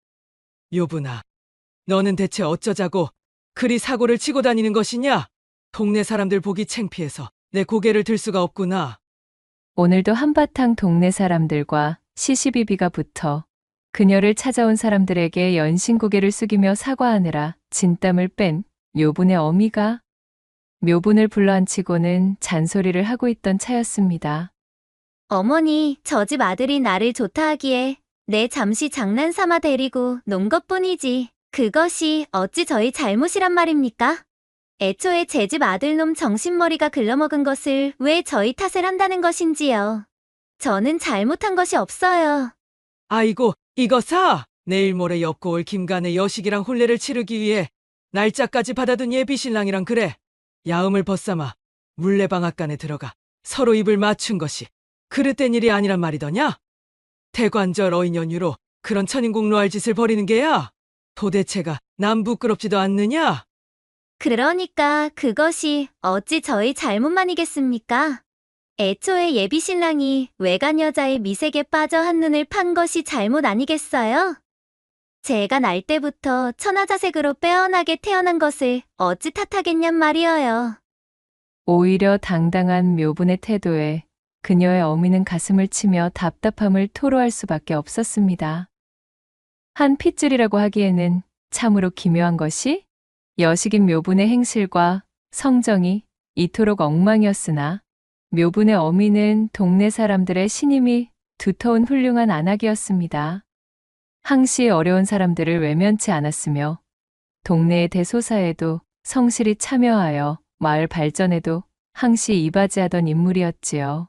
요분아, 너는 대체 어쩌자고 그리 사고를 치고 다니는 것이냐? 동네 사람들 보기 창피해서 내 고개를 들 수가 없구나. 오늘도 한바탕 동네 사람들과 시시비비가 붙어 그녀를 찾아온 사람들에게 연신고개를 숙이며 사과하느라 진땀을 뺀 묘분의 어미가 묘분을 불러앉히고는 잔소리를 하고 있던 차였습니다. 어머니, 저 집 아들이 나를 좋다 하기에 내 잠시 장난삼아 데리고 논 것뿐이지. 그것이 어찌 저희 잘못이란 말입니까? 애초에 제 집 아들놈 정신머리가 글러먹은 것을 왜 저희 탓을 한다는 것인지요. 저는 잘못한 것이 없어요. 아이고, 이거사! 내일 모레 옆고을 김간의 여식이랑 혼례를 치르기 위해 날짜까지 받아둔 예비신랑이랑 그래. 야음을 벗삼아 물레방앗간에 들어가 서로 입을 맞춘 것이 그릇된 일이 아니란 말이더냐? 대관절 어인 연유로 그런 천인공노할 짓을 벌이는 게야? 도대체가 남 부끄럽지도 않느냐? 그러니까 그것이 어찌 저희 잘못만이겠습니까? 애초에 예비신랑이 외간 여자의 미색에 빠져 한눈을 판 것이 잘못 아니겠어요? 제가 날 때부터 천하자색으로 빼어나게 태어난 것을 어찌 탓하겠냔 말이어요. 오히려 당당한 묘분의 태도에 그녀의 어미는 가슴을 치며 답답함을 토로할 수밖에 없었습니다. 한 핏줄이라고 하기에는 참으로 기묘한 것이 여식인 묘분의 행실과 성정이 이토록 엉망이었으나 묘분의 어미는 동네 사람들의 신임이 두터운 훌륭한 안악이었습니다. 항시 어려운 사람들을 외면치 않았으며 동네의 대소사에도 성실히 참여하여 마을 발전에도 항시 이바지하던 인물이었지요.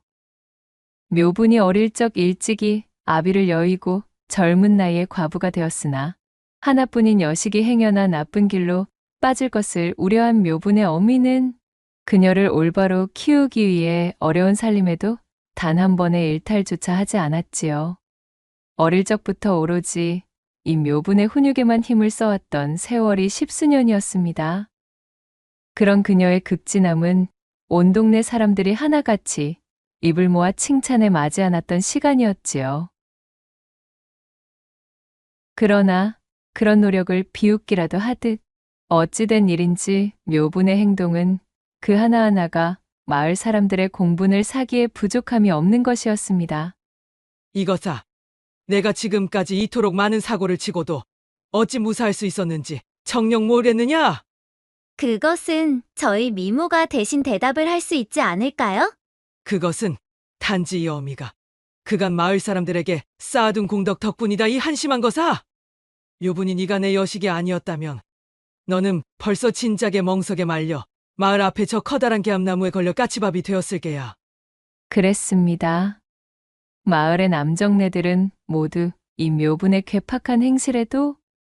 묘분이 어릴 적 일찍이 아비를 여의고 젊은 나이에 과부가 되었으나 하나뿐인 여식이 행여나 나쁜 길로 빠질 것을 우려한 묘분의 어미는 그녀를 올바로 키우기 위해 어려운 살림에도 단 한 번의 일탈조차 하지 않았지요. 어릴 적부터 오로지 이 묘분의 훈육에만 힘을 써왔던 세월이 10수년이었습니다. 그런 그녀의 극진함은 온 동네 사람들이 하나같이 입을 모아 칭찬에 맞이 않았던 시간이었지요. 그러나 그런 노력을 비웃기라도 하듯 어찌된 일인지 묘분의 행동은 그 하나하나가 마을 사람들의 공분을 사기에 부족함이 없는 것이었습니다. 이거사, 내가 지금까지 이토록 많은 사고를 치고도 어찌 무사할 수 있었는지 정녕 모르겠느냐? 그것은 저희 미모가 대신 대답을 할 수 있지 않을까요? 그것은 단지 이 어미가 그간 마을 사람들에게 쌓아둔 공덕 덕분이다 이 한심한 거사. 묘분이 네가 내 여식이 아니었다면 너는 벌써 진작에 멍석에 말려 마을 앞에 저 커다란 개암나무에 걸려 까치밥이 되었을 게야. 그랬습니다. 마을의 남정네들은 모두 이 묘분의 괴팍한 행실에도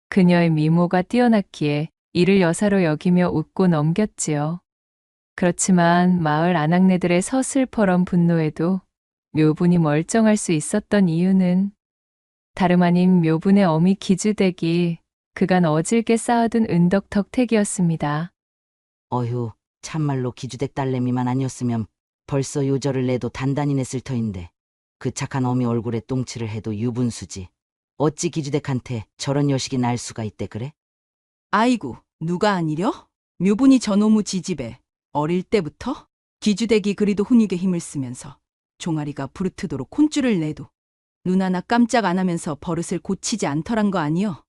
그녀의 미모가 뛰어났기에 이를 여사로 여기며 웃고 넘겼지요. 그렇지만 마을 아낙네들의 서슬퍼런 분노에도 묘분이 멀쩡할 수 있었던 이유는 다름 아닌 묘분의 어미 기주댁이 그간 어질게 쌓아둔 은덕덕택이었습니다. 어휴, 참말로 기주댁 딸내미만 아니었으면 벌써 요절을 내도 단단히 냈을 터인데 그 착한 어미 얼굴에 똥칠을 해도 유분수지. 어찌 기주댁한테 저런 여식이 날 수가 있대 그래? 아이고, 누가 아니려? 묘분이 저놈의 지집에 어릴 때부터 기주댁이 그리도 훈육에 힘을 쓰면서 종아리가 부르트도록 콘줄을 내도 눈 하나 깜짝 안 하면서 버릇을 고치지 않더란 거 아니여?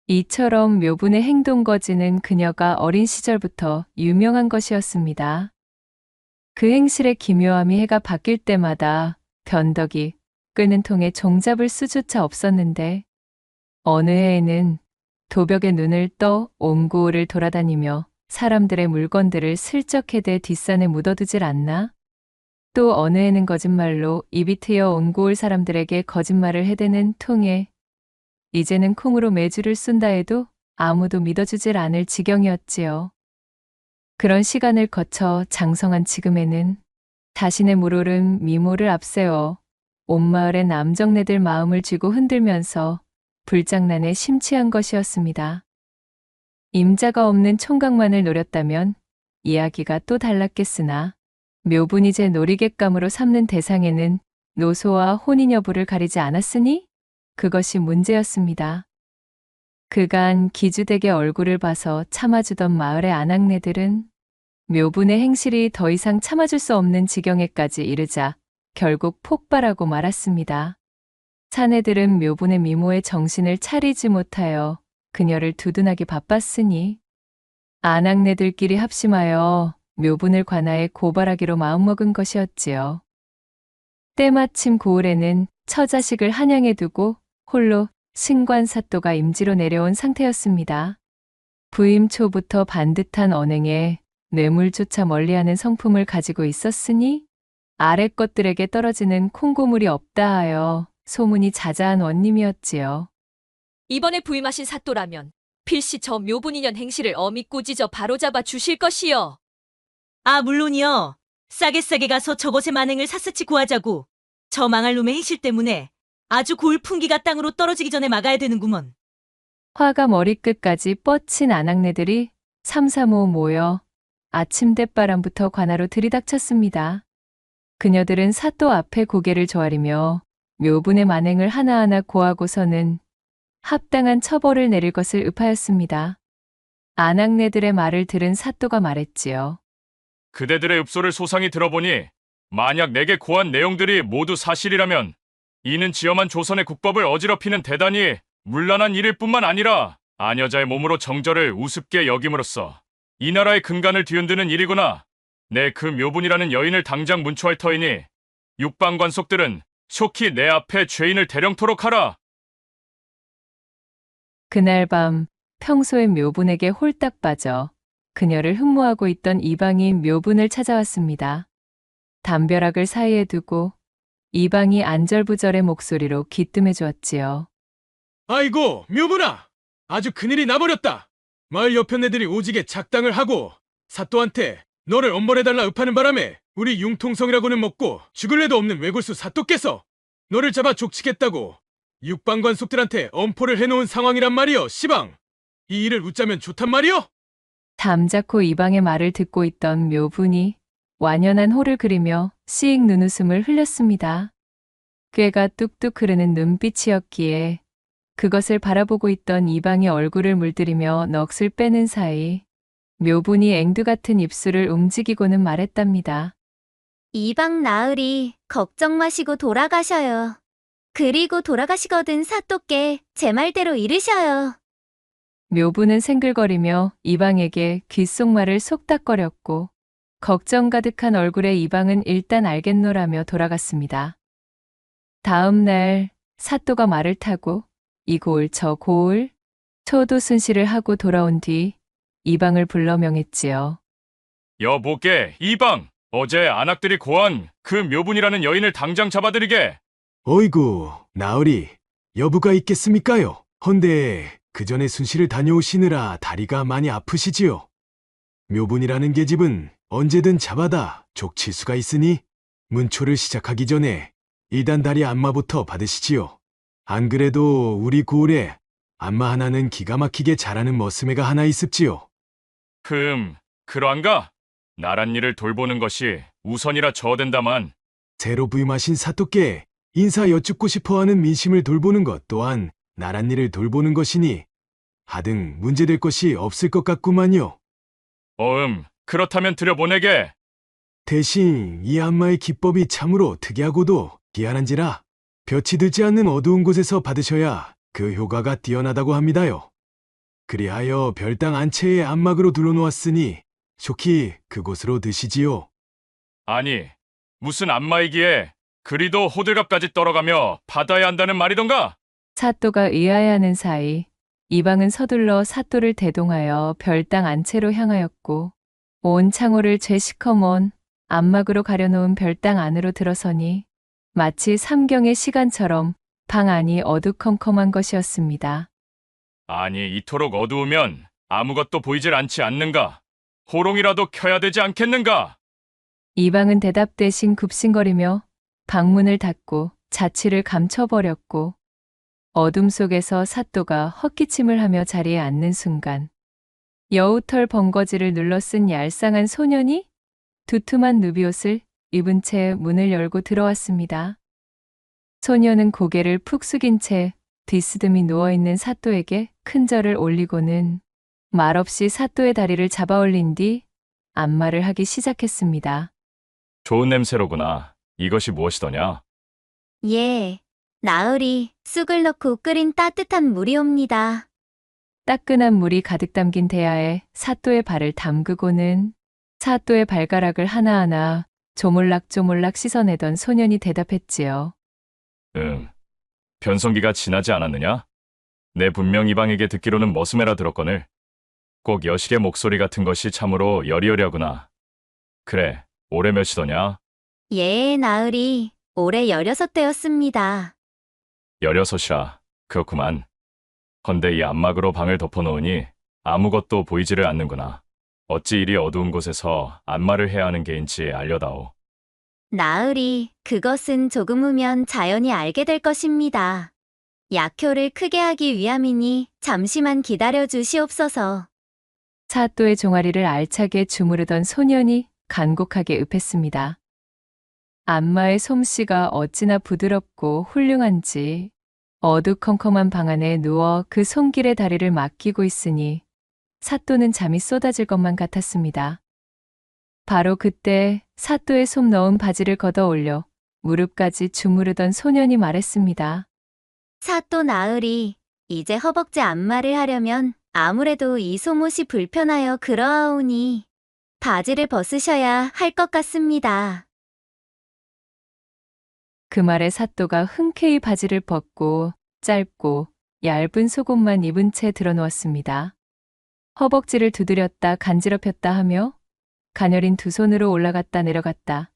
이처럼 묘분의 행동거지는 그녀가 어린 시절부터 유명한 것이었습니다. 그 행실의 기묘함이 해가 바뀔 때마다 변덕이 끄는 통에 종잡을 수조차 없었는데 어느 해에는 도벽에 눈을 떠 옹고을을 돌아다니며 사람들의 물건들을 슬쩍 해대 뒷산에 묻어두질 않나? 또 어느 해는 거짓말로 입이 트여 옹고을 사람들에게 거짓말을 해대는 통에 이제는 콩으로 매주를 쏜다 해도 아무도 믿어주질 않을 지경이었지요. 그런 시간을 거쳐 장성한 지금에는 자신의 물오른 미모를 앞세워 온 마을의 남정네들 마음을 쥐고 흔들면서 불장난에 심취한 것이었습니다. 임자가 없는 총각만을 노렸다면 이야기가 또 달랐겠으나 묘분이 제 놀이객감으로 삼는 대상에는 노소와 혼인 여부를 가리지 않았으니 그것이 문제였습니다. 그간 기주댁의 얼굴을 봐서 참아주던 마을의 아낙네들은 묘분의 행실이 더 이상 참아줄 수 없는 지경에까지 이르자 결국 폭발하고 말았습니다. 사내들은 묘분의 미모에 정신을 차리지 못하여 그녀를 두둔하기 바빴으니 아낙네들끼리 합심하여 묘분을 관하에 고발하기로 마음먹은 것이었지요. 때마침 고을에는 처자식을 한양에 두고 홀로 승관사또가 임지로 내려온 상태였습니다. 부임 초부터 반듯한 언행에 뇌물조차 멀리하는 성품을 가지고 있었으니 아래 것들에게 떨어지는 콩고물이 없다 하여 소문이 자자한 원님이었지요. 이번에 부임하신 사또라면 필시 저 묘분인연 행실을 어미 꾸짖어 바로잡아 주실 것이요. 아, 물론이요. 싸게 가서 저것의 만행을 샅샅이 구하자고. 저 망할 놈의 행실 때문에 아주 고을 풍기가 땅으로 떨어지기 전에 막아야 되는구먼. 화가 머리끝까지 뻗친 아낙네들이 삼삼오오 모여 아침 대바람부터 관하로 들이닥쳤습니다. 그녀들은 사또 앞에 고개를 조아리며 묘분의 만행을 하나하나 고하고서는 합당한 처벌을 내릴 것을 읍하였습니다. 아낙네들의 말을 들은 사또가 말했지요. 그대들의 읍소를 소상히 들어보니 만약 내게 고한 내용들이 모두 사실이라면 이는 지엄한 조선의 국법을 어지럽히는 대단히 문란한 일일 뿐만 아니라 아녀자의 몸으로 정절을 우습게 여김으로써 이 나라의 근간을 뒤흔드는 일이구나. 내 그 묘분이라는 여인을 당장 문초할 터이니 육방 관속들은 속히 내 앞에 죄인을 대령토록 하라. 그날 밤 평소의 묘분에게 홀딱 빠져 그녀를 흠모하고 있던 이방이 묘분을 찾아왔습니다. 담벼락을 사이에 두고 이방이 안절부절의 목소리로 기뜸해 주었지요. 아이고, 묘분아! 아주 큰일이 나버렸다. 마을 여편네들이 오지게 작당을 하고 사또한테 너를 엄벌해달라 읍하는 바람에 우리 융통성이라고는 먹고 죽을 애도 없는 외골수 사또께서 너를 잡아 족치겠다고 육방관속들한테 엄포를 해놓은 상황이란 말이여, 시방. 이 일을 웃자면 좋단 말이여? 잠자코 이방의 말을 듣고 있던 묘분이 완연한 호를 그리며 씩 눈웃음을 흘렸습니다. 꾀가 뚝뚝 흐르는 눈빛이었기에 그것을 바라보고 있던 이방의 얼굴을 물들이며 넋을 빼는 사이 묘분이 앵두 같은 입술을 움직이고는 말했답니다. 이방 나으리 걱정 마시고 돌아가셔요. 그리고 돌아가시거든 사또께 제 말대로 이르셔요. 묘분은 생글거리며 이방에게 귓속말을 속닥거렸고 걱정 가득한 얼굴의 이방은 일단 알겠노라며 돌아갔습니다. 다음 날 사또가 말을 타고 이 고을 저 고을 초도 순시를 하고 돌아온 뒤 이방을 불러 명했지요. 여보께 이방, 어제 안악들이 고한 그 묘분이라는 여인을 당장 잡아들이게. 어이구, 나으리, 여부가 있겠습니까요? 헌데 그 전에 순시를 다녀오시느라 다리가 많이 아프시지요? 묘분이라는 계집은 언제든 잡아다 족칠 수가 있으니 문초를 시작하기 전에 일단 다리 안마부터 받으시지요. 안 그래도 우리 고을에 안마 하나는 기가 막히게 잘하는 머스매가 하나 있습지요. 그러한가? 나란 일을 돌보는 것이 우선이라 저어된다만. 새로 부임하신 사또께 인사 여쭙고 싶어하는 민심을 돌보는 것 또한 나란 일을 돌보는 것이니 하등 문제될 것이 없을 것 같구만요. 그렇다면 들여보내게. 대신 이 안마의 기법이 참으로 특이하고도 기한한지라 볕이 들지 않는 어두운 곳에서 받으셔야 그 효과가 뛰어나다고 합니다요. 그리하여 별당 안채에 안막으로 둘러놓았으니 속히 그곳으로 드시지요. 아니, 무슨 안마이기에 그리도 호들갑까지 떨어가며 받아야 한다는 말이던가? 사또가 의아해하는 사이 이방은 서둘러 사또를 대동하여 별당 안채로 향하였고 온 창호를 죄시커먼 안막으로 가려놓은 별당 안으로 들어서니 마치 삼경의 시간처럼 방 안이 어두컴컴한 것이었습니다. 아니, 이토록 어두우면 아무것도 보이질 않지 않는가? 호롱이라도 켜야 되지 않겠는가? 이방은 대답 대신 굽신거리며 방문을 닫고 자취를 감춰버렸고 어둠 속에서 사또가 헛기침을 하며 자리에 앉는 순간 여우털 번거지를 눌러 쓴 얄쌍한 소년이 두툼한 누비옷을 입은 채 문을 열고 들어왔습니다. 소녀는 고개를 푹 숙인 채 뒤스듬히 누워있는 사또에게 큰 절을 올리고는 말없이 사또의 다리를 잡아 올린 뒤 안마를 하기 시작했습니다. 좋은 냄새로구나. 이것이 무엇이더냐? 예, 나으리 쑥을 넣고 끓인 따뜻한 물이옵니다. 따끈한 물이 가득 담긴 대야에 사또의 발을 담그고는 사또의 발가락을 하나하나 조물락조물락 씻어내던 소년이 대답했지요. 변성기가 지나지 않았느냐? 내 분명 이방에게 듣기로는 머스매라 들었거늘. 꼭 여식의 목소리 같은 것이 참으로 여리여리하구나. 그래, 올해 몇이더냐? 예, 나으리 올해 16되었습니다. 16이라. 그렇구만. 헌데 이 안막으로 방을 덮어놓으니 아무것도 보이지를 않는구나. 어찌 이리 어두운 곳에서 안마를 해야 하는 게인지 알려다오. 나으리, 그것은 조금 후면 자연히 알게 될 것입니다. 약효를 크게 하기 위함이니 잠시만 기다려 주시옵소서. 사또의 종아리를 알차게 주무르던 소년이 간곡하게 읍했습니다. 안마의 솜씨가 어찌나 부드럽고 훌륭한지 어두컴컴한 방 안에 누워 그 손길의 다리를 맡기고 있으니 사또는 잠이 쏟아질 것만 같았습니다. 바로 그때 사또의 솜 넣은 바지를 걷어 올려 무릎까지 주무르던 소년이 말했습니다. 사또 나으리, 이제 허벅지 안마를 하려면 아무래도 이 속옷이 불편하여 그러하오니 바지를 벗으셔야 할 것 같습니다. 그 말에 사또가 흔쾌히 바지를 벗고 짧고 얇은 속옷만 입은 채 드러누웠습니다. 허벅지를 두드렸다 간지럽혔다 하며 가녀린 두 손으로 올라갔다 내려갔다.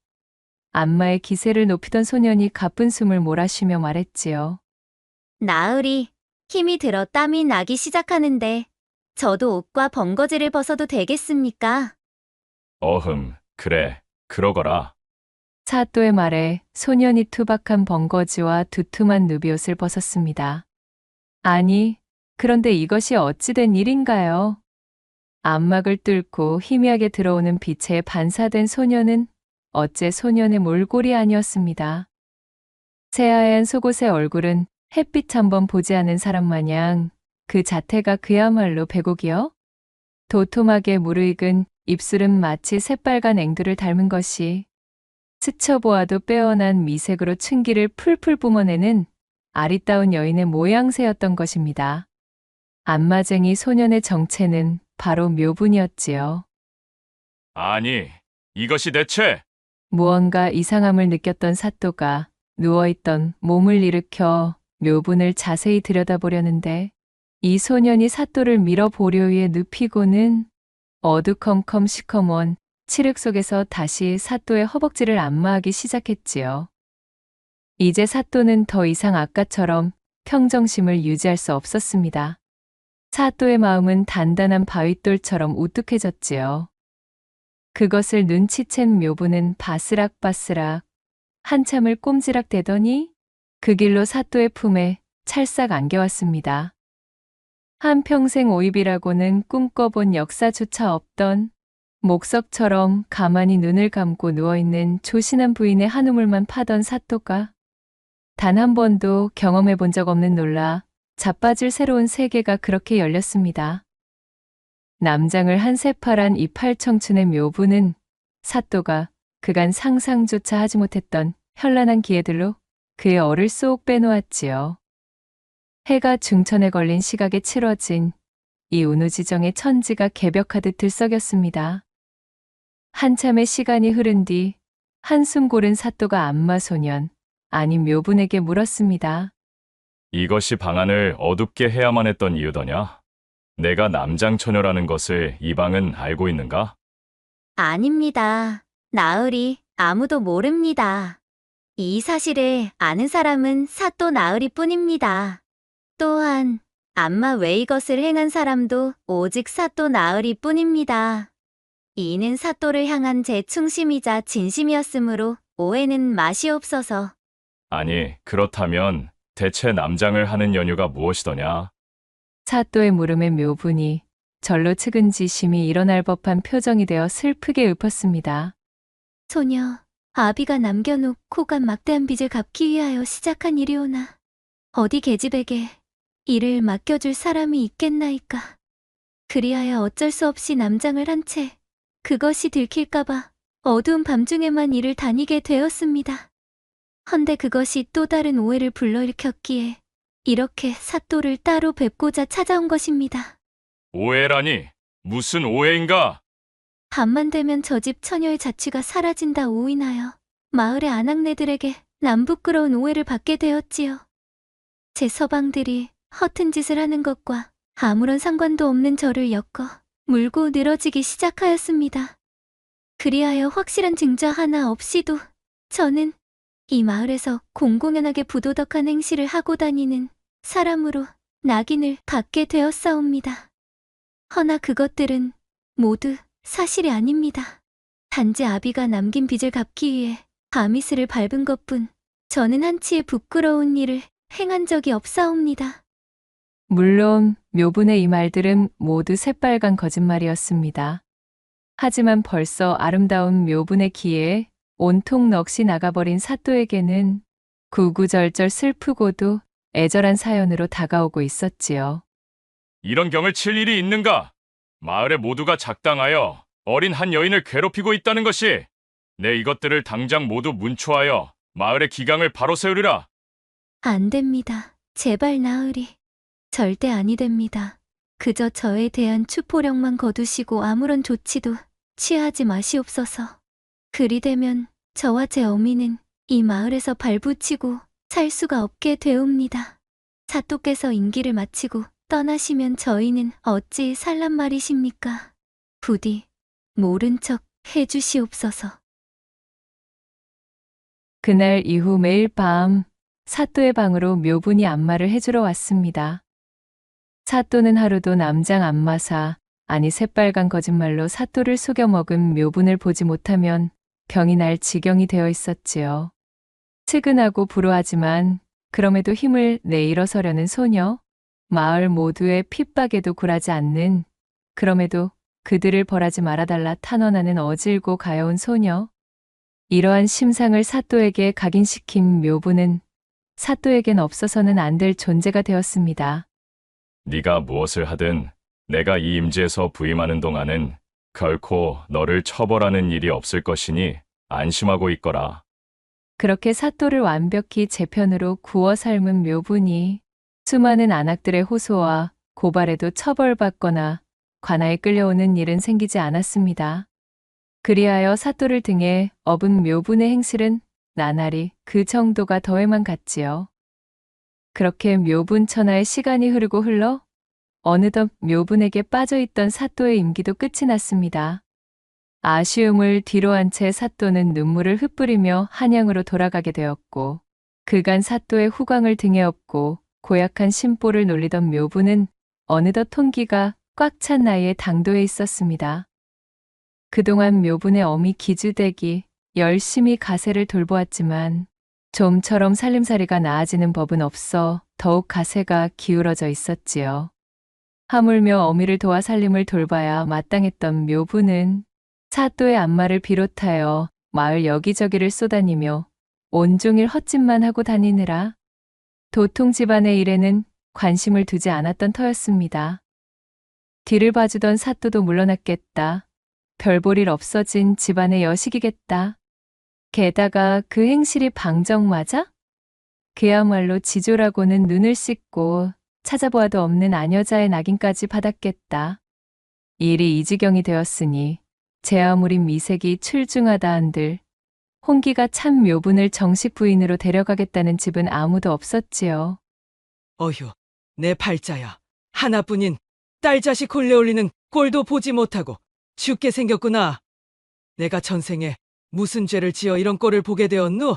안마의 기세를 높이던 소년이 가쁜 숨을 몰아쉬며 말했지요. 나으리, 힘이 들어 땀이 나기 시작하는데 저도 옷과 번거지를 벗어도 되겠습니까? 그래, 그러거라. 사또의 말에 소년이 투박한 번거지와 두툼한 누비옷을 벗었습니다. 아니, 그런데 이것이 어찌된 일인가요? 암막을 뚫고 희미하게 들어오는 빛에 반사된 소년은 어째 소년의 몰골이 아니었습니다. 새하얀 속옷의 얼굴은 햇빛 한번 보지 않은 사람 마냥 그 자태가 그야말로 백옥이요. 도톰하게 무르익은 입술은 마치 새빨간 앵두를 닮은 것이 스쳐보아도 빼어난 미색으로 춘기를 풀풀 뿜어내는 아리따운 여인의 모양새였던 것입니다. 안마쟁이 소년의 정체는 바로 묘분이었지요. 아니, 이것이 대체 무언가 이상함을 느꼈던 사또가 누워있던 몸을 일으켜 묘분을 자세히 들여다보려는데 이 소년이 사또를 밀어보려 위해 눕히고는 어두컴컴 시커먼 칠흑 속에서 다시 사또의 허벅지를 안마하기 시작했지요. 이제 사또는 더 이상 아까처럼 평정심을 유지할 수 없었습니다. 사또의 마음은 단단한 바윗돌처럼 우뚝해졌지요. 그것을 눈치챈 묘부는 바스락바스락 한참을 꼼지락대더니 그 길로 사또의 품에 찰싹 안겨왔습니다. 한평생 오입이라고는 꿈꿔본 역사조차 없던 목석처럼 가만히 눈을 감고 누워있는 조신한 부인의 한 우물만 파던 사또가 단 한 번도 경험해 본 적 없는 놀라 자빠질 새로운 세계가 그렇게 열렸습니다. 남장을 한 새파란 이 팔청춘의 묘부는 사또가 그간 상상조차 하지 못했던 현란한 기회들로 그의 얼을 쏙 빼놓았지요. 해가 중천에 걸린 시각에 치러진 이 운우지정의 천지가 개벽하듯 들썩였습니다. 한참의 시간이 흐른 뒤 한숨 고른 사또가 안마소년, 아니 묘분에게 물었습니다. 이것이 방안을 어둡게 해야만 했던 이유더냐? 내가 남장처녀라는 것을 이방은 알고 있는가? 아닙니다. 나으리 아무도 모릅니다. 이 사실을 아는 사람은 사또 나으리 뿐입니다. 또한 안마 외 이것을 행한 사람도 오직 사또 나으리 뿐입니다. 이는 사또를 향한 제 충심이자 진심이었으므로 오해는 마시옵소서. 아니, 그렇다면 대체 남장을 하는 연유가 무엇이더냐? 사또의 물음에 묘분이 절로 측은지심이 일어날 법한 표정이 되어 슬프게 읊었습니다. 소녀, 아비가 남겨놓고 간 막대한 빚을 갚기 위하여 시작한 일이오나 어디 계집에게 이를 맡겨줄 사람이 있겠나이까. 그리하여 어쩔 수 없이 남장을 한 채 그것이 들킬까봐 어두운 밤중에만 이를 다니게 되었습니다. 헌데 그것이 또 다른 오해를 불러일으켰기에 이렇게 사또를 따로 뵙고자 찾아온 것입니다. 오해라니, 무슨 오해인가? 밤만 되면 저 집 처녀의 자취가 사라진다 오인하여 마을의 아낙네들에게 남부끄러운 오해를 받게 되었지요. 제 서방들이 허튼 짓을 하는 것과 아무런 상관도 없는 저를 엮어 물고 늘어지기 시작하였습니다. 그리하여 확실한 증거 하나 없이도 저는 이 마을에서 공공연하게 부도덕한 행실을 하고 다니는 사람으로 낙인을 받게 되었사옵니다. 허나 그것들은 모두 사실이 아닙니다. 단지 아비가 남긴 빚을 갚기 위해 바미스를 밟은 것뿐 저는 한치의 부끄러운 일을 행한 적이 없사옵니다. 물론 묘분의 이 말들은 모두 새빨간 거짓말이었습니다. 하지만 벌써 아름다운 묘분의 기회에 온통 넋이 나가버린 사또에게는 구구절절 슬프고도 애절한 사연으로 다가오고 있었지요. 이런 경을 칠 일이 있는가? 마을의 모두가 작당하여 어린 한 여인을 괴롭히고 있다는 것이 내 이것들을 당장 모두 문초하여 마을의 기강을 바로 세우리라. 안 됩니다. 제발 나으리. 절대 아니 됩니다. 그저 저에 대한 추포령만 거두시고 아무런 조치도 취하지 마시옵소서. 그리 되면 저와 제 어미는 이 마을에서 발붙이고 살 수가 없게 되옵니다. 사또께서 임기를 마치고 떠나시면 저희는 어찌 살란 말이십니까? 부디 모른 척 해주시옵소서. 그날 이후 매일 밤 사또의 방으로 묘분이 안마를 해주러 왔습니다. 사또는 하루도 남장 안마사, 아니 새빨간 거짓말로 사또를 속여먹은 묘분을 보지 못하면 병이 날 지경이 되어 있었지요. 측은하고 불우하지만 그럼에도 힘을 내 일어서려는 소녀, 마을 모두의 핍박에도 굴하지 않는, 그럼에도 그들을 벌하지 말아달라 탄원하는 어질고 가여운 소녀. 이러한 심상을 사또에게 각인시킨 묘부는 사또에겐 없어서는 안 될 존재가 되었습니다. 네가 무엇을 하든 내가 이 임지에서 부임하는 동안은 결코 너를 처벌하는 일이 없을 것이니 안심하고 있거라. 그렇게 사또를 완벽히 제 편으로 구워 삶은 묘분이 수많은 안악들의 호소와 고발에도 처벌받거나 관아에 끌려오는 일은 생기지 않았습니다. 그리하여 사또를 등에 업은 묘분의 행실은 나날이 그 정도가 더해만 갔지요. 그렇게 묘분 천하의 시간이 흐르고 흘러 어느덧 묘분에게 빠져있던 사또의 임기도 끝이 났습니다. 아쉬움을 뒤로한 채 사또는 눈물을 흩뿌리며 한양으로 돌아가게 되었고, 그간 사또의 후광을 등에 업고 고약한 심보를 놀리던 묘분은 어느덧 통기가 꽉 찬 나이에 당도해 있었습니다. 그동안 묘분의 어미 기주댁이 열심히 가세를 돌보았지만 좀처럼 살림살이가 나아지는 법은 없어 더욱 가세가 기울어져 있었지요. 하물며 어미를 도와 살림을 돌봐야 마땅했던 묘분은 사또의 안마를 비롯하여 마을 여기저기를 쏘다니며 온종일 헛짓만 하고 다니느라 도통 집안의 일에는 관심을 두지 않았던 터였습니다. 뒤를 봐주던 사또도 물러났겠다. 별볼일 없어진 집안의 여식이겠다. 게다가 그 행실이 방정맞아? 그야말로 지조라고는 눈을 씻고 찾아보아도 없는 아녀자의 낙인까지 받았겠다. 일이 이 지경이 되었으니 제 아무리 미색이 출중하다 한들 홍기가 참 묘분을 정식 부인으로 데려가겠다는 집은 아무도 없었지요. 어휴, 내 팔자야. 하나뿐인 딸 자식 홀레 올리는 꼴도 보지 못하고 죽게 생겼구나. 내가 전생에 무슨 죄를 지어 이런 꼴을 보게 되었누?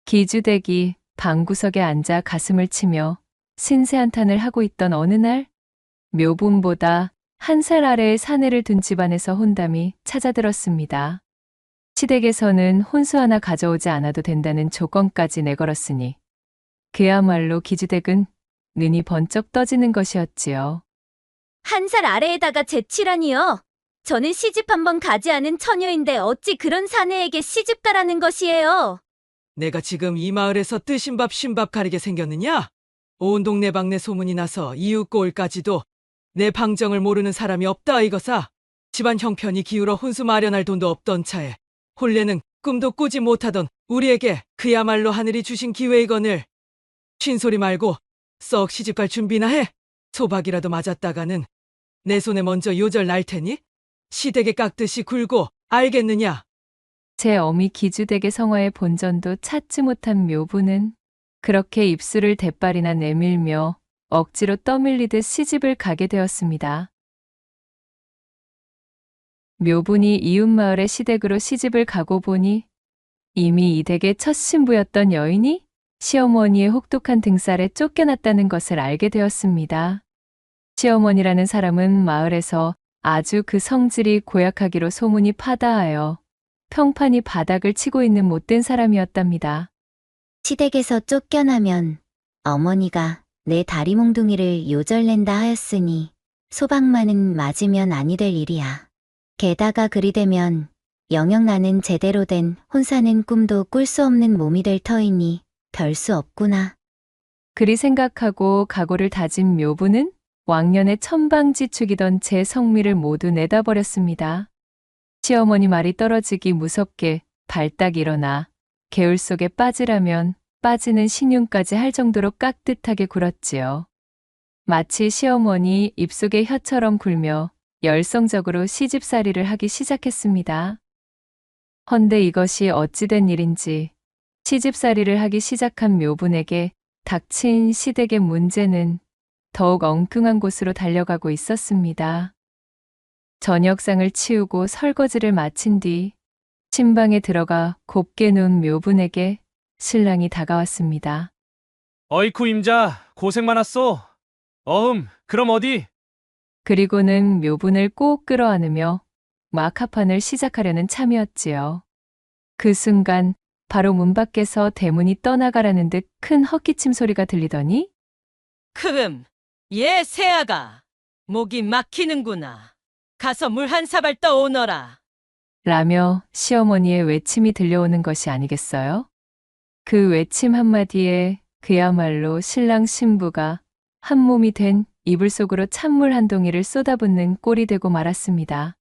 기주댁이 방구석에 앉아 가슴을 치며 신세한탄을 하고 있던 어느 날, 묘분보다 한 살 아래의 사내를 둔 집안에서 혼담이 찾아들었습니다. 시댁에서는 혼수 하나 가져오지 않아도 된다는 조건까지 내걸었으니 그야말로 기주댁은 눈이 번쩍 떠지는 것이었지요. 한 살 아래에다가 제치라니요. 저는 시집 한번 가지 않은 처녀인데 어찌 그런 사내에게 시집 가라는 것이에요. 내가 지금 이 마을에서 뜨신 밥 쉰 밥 가리게 생겼느냐? 온 동네 방네 소문이 나서 이웃 고을까지도 내 방정을 모르는 사람이 없다 이거사. 집안 형편이 기울어 혼수 마련할 돈도 없던 차에 혼례는 꿈도 꾸지 못하던 우리에게 그야말로 하늘이 주신 기회이거늘. 쉰소리 말고 썩 시집갈 준비나 해. 소박이라도 맞았다가는 내 손에 먼저 요절 날 테니 시댁에 깎듯이 굴고 알겠느냐? 제 어미 기주댁의 성화의 본전도 찾지 못한 묘부는 그렇게 입술을 대빨이나 내밀며 억지로 떠밀리듯 시집을 가게 되었습니다. 묘분이 이웃마을의 시댁으로 시집을 가고 보니 이미 이 댁의 첫 신부였던 여인이 시어머니의 혹독한 등살에 쫓겨났다는 것을 알게 되었습니다. 시어머니라는 사람은 마을에서 아주 그 성질이 고약하기로 소문이 파다하여 평판이 바닥을 치고 있는 못된 사람이었답니다. 시댁에서 쫓겨나면 어머니가 내 다리 몽둥이를 요절낸다 하였으니 소박만은 맞으면 아니 될 일이야. 게다가 그리 되면 영영 나는 제대로 된 혼사는 꿈도 꿀 수 없는 몸이 될 터이니 별 수 없구나. 그리 생각하고 각오를 다진 묘부는 왕년에 천방지축이던 제 성미를 모두 내다버렸습니다. 시어머니 말이 떨어지기 무섭게 발딱 일어나 개울 속에 빠지라면 빠지는 신용까지 할 정도로 깍듯하게 굴었지요. 마치 시어머니 입속에 혀처럼 굴며 열성적으로 시집살이를 하기 시작했습니다. 헌데 이것이 어찌된 일인지 시집살이를 하기 시작한 묘분에게 닥친 시댁의 문제는 더욱 엉뚱한 곳으로 달려가고 있었습니다. 저녁상을 치우고 설거지를 마친 뒤 침방에 들어가 곱게 누운 묘분에게 신랑이 다가왔습니다. 어이쿠 임자 고생 많았소. 그럼 어디? 그리고는 묘분을 꼭 끌어안으며 마카판을 시작하려는 참이었지요. 그 순간 바로 문 밖에서 대문이 떠나가라는 듯 큰 헛기침 소리가 들리더니 얘 새아가 목이 막히는구나. 가서 물 한 사발 떠오너라. 라며 시어머니의 외침이 들려오는 것이 아니겠어요? 그 외침 한마디에 그야말로 신랑 신부가 한 몸이 된 이불 속으로 찬물 한 동이를 쏟아붓는 꼴이 되고 말았습니다.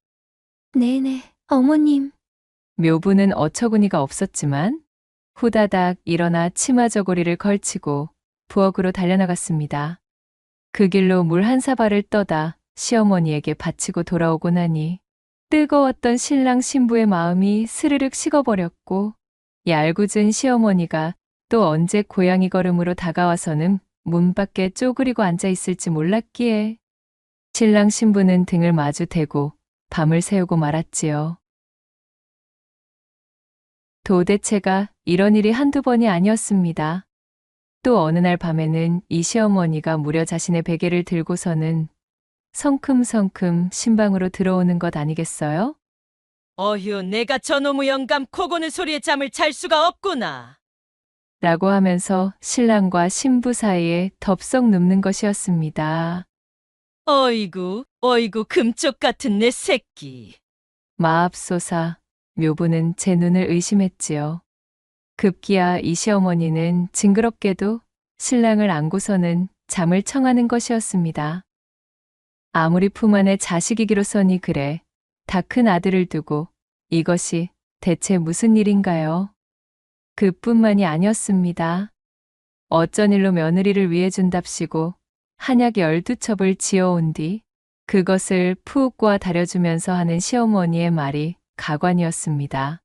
네네, 어머님. 묘부는 어처구니가 없었지만 후다닥 일어나 치마 저고리를 걸치고 부엌으로 달려나갔습니다. 그 길로 물 한 사발을 떠다 시어머니에게 바치고 돌아오고 나니 뜨거웠던 신랑 신부의 마음이 스르륵 식어버렸고 얄궂은 시어머니가 또 언제 고양이 걸음으로 다가와서는 문 밖에 쪼그리고 앉아 있을지 몰랐기에 신랑 신부는 등을 마주 대고 밤을 새우고 말았지요. 도대체가 이런 일이 한두 번이 아니었습니다. 또 어느 날 밤에는 이 시어머니가 무려 자신의 베개를 들고서는 성큼성큼 신방으로 들어오는 것 아니겠어요? 어휴, 내가 저놈의 영감 코고는 소리에 잠을 잘 수가 없구나. 라고 하면서 신랑과 신부 사이에 덥석 눕는 것이었습니다. 어이구, 금쪽 같은 내 새끼. 마압소사, 묘부는 제 눈을 의심했지요. 급기야 이 시어머니는 징그럽게도 신랑을 안고서는 잠을 청하는 것이었습니다. 아무리 품 안에 자식이기로서니 그래 다 큰 아들을 두고 이것이 대체 무슨 일인가요? 그뿐만이 아니었습니다. 어쩐 일로 며느리를 위해 준답시고 한약 12첩을 지어온 뒤 그것을 푹 꼬아 다려주면서 하는 시어머니의 말이 가관이었습니다.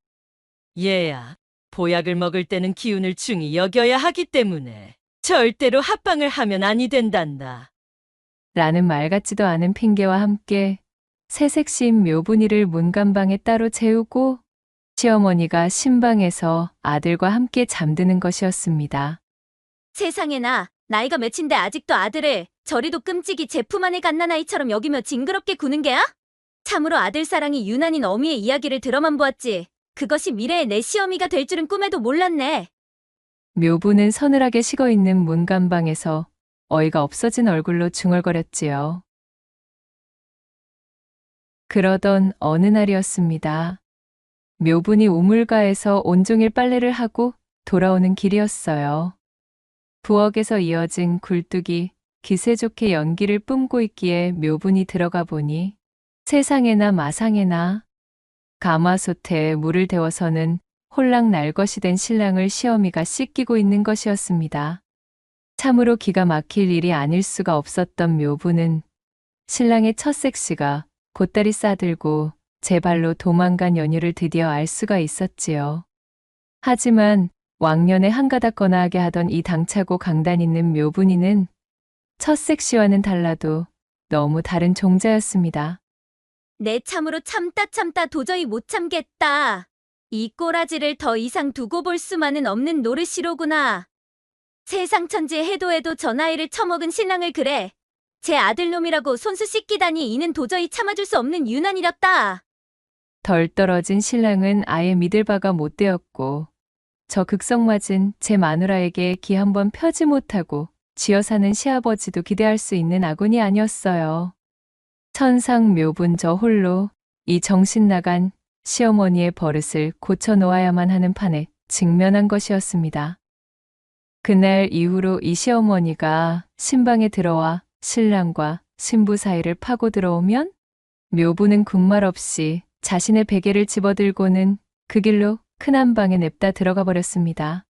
얘야, 보약을 먹을 때는 기운을 중히 여겨야 하기 때문에 절대로 합방을 하면 아니 된단다. 라는 말 같지도 않은 핑계와 함께 새색시인 묘분이를 문간방에 따로 재우고 시어머니가 신방에서 아들과 함께 잠드는 것이었습니다. 세상에나, 나이가 몇인데 아직도 아들을 저리도 끔찍이 제 품 안에 갓난아이처럼 여기며 징그럽게 구는 게야? 참으로 아들 사랑이 유난인 어미의 이야기를 들어만 보았지. 그것이 미래의 내 시어미가 될 줄은 꿈에도 몰랐네. 묘부는 서늘하게 식어있는 문간방에서 어이가 없어진 얼굴로 중얼거렸지요. 그러던 어느 날이었습니다. 묘분이 우물가에서 온종일 빨래를 하고 돌아오는 길이었어요. 부엌에서 이어진 굴뚝이 기세 좋게 연기를 뿜고 있기에 묘분이 들어가 보니 세상에나 마상에나 가마솥에 물을 데워서는 홀랑 날것이 된 신랑을 시어미가 씻기고 있는 것이었습니다. 참으로 기가 막힐 일이 아닐 수가 없었던 묘부는 신랑의 첫 섹시가 곧다리 싸들고 제 발로 도망간 연유를 드디어 알 수가 있었지요. 하지만 왕년에 한가닥 거나하게 하던 이 당차고 강단 있는 묘분이는 첫 섹시와는 달라도 너무 다른 종자였습니다. 내 참으로 참다 도저히 못 참겠다. 이 꼬라지를 더 이상 두고 볼 수만은 없는 노릇이로구나. 세상 천지에 해도 저 나이를 처먹은 신랑을 그래 제 아들놈이라고 손수 씻기다니 이는 도저히 참아줄 수 없는 유난이랍다. 덜 떨어진 신랑은 아예 믿을 바가 못 되었고 저 극성맞은 제 마누라에게 기 한번 펴지 못하고 쥐어 사는 시아버지도 기대할 수 있는 아군이 아니었어요. 천상 묘분 저 홀로 이 정신 나간 시어머니의 버릇을 고쳐놓아야만 하는 판에 직면한 것이었습니다. 그날 이후로 이 시어머니가 신방에 들어와 신랑과 신부 사이를 파고 들어오면 묘부는 군말 없이 자신의 베개를 집어들고는 그 길로 큰 한방에 냅다 들어가 버렸습니다.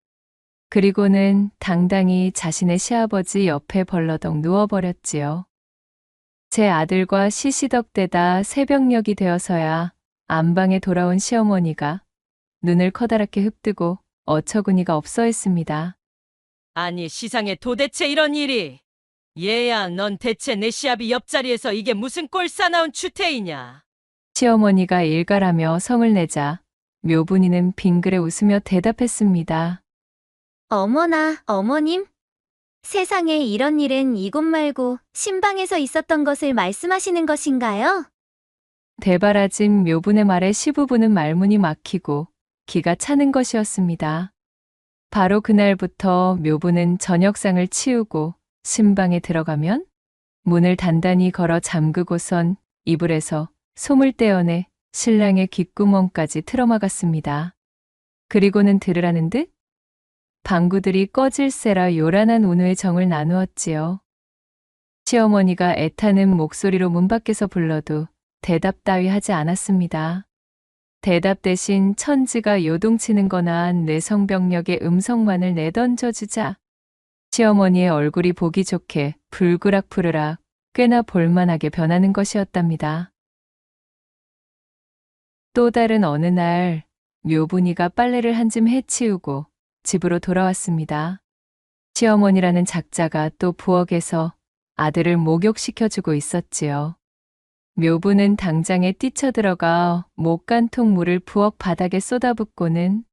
그리고는 당당히 자신의 시아버지 옆에 벌러덩 누워버렸지요. 제 아들과 시시덕대다 새벽녘이 되어서야 안방에 돌아온 시어머니가 눈을 커다랗게 흡뜨고 어처구니가 없어 했습니다. 아니, 시상에 도대체 이런 일이. 얘야, 넌 대체 내 시아비 옆자리에서 이게 무슨 꼴싸나운 추태이냐. 시어머니가 일갈하며 성을 내자 묘분이는 빙그레 웃으며 대답했습니다. 어머나, 어머님. 세상에 이런 일은 이곳 말고 신방에서 있었던 것을 말씀하시는 것인가요? 대바라진 묘분의 말에 시부부는 말문이 막히고 기가 차는 것이었습니다. 바로 그날부터 묘부는 저녁상을 치우고 신방에 들어가면 문을 단단히 걸어 잠그고선 이불에서 솜을 떼어내 신랑의 귓구멍까지 틀어막았습니다. 그리고는 들으라는 듯 방구들이 꺼질세라 요란한 온우의 정을 나누었지요. 시어머니가 애타는 목소리로 문 밖에서 불러도 대답 따위 하지 않았습니다. 대답 대신 천지가 요동치는 거나 뇌성병력의 음성만을 내던져주자 시어머니의 얼굴이 보기 좋게 불그락푸르락 꽤나 볼만하게 변하는 것이었답니다. 또 다른 어느 날 묘분이가 빨래를 한 줌 해치우고 집으로 돌아왔습니다. 시어머니라는 작자가 또 부엌에서 아들을 목욕시켜주고 있었지요. 묘부는 당장에 뛰쳐들어가 목간통 물을 부엌 바닥에 쏟아붓고는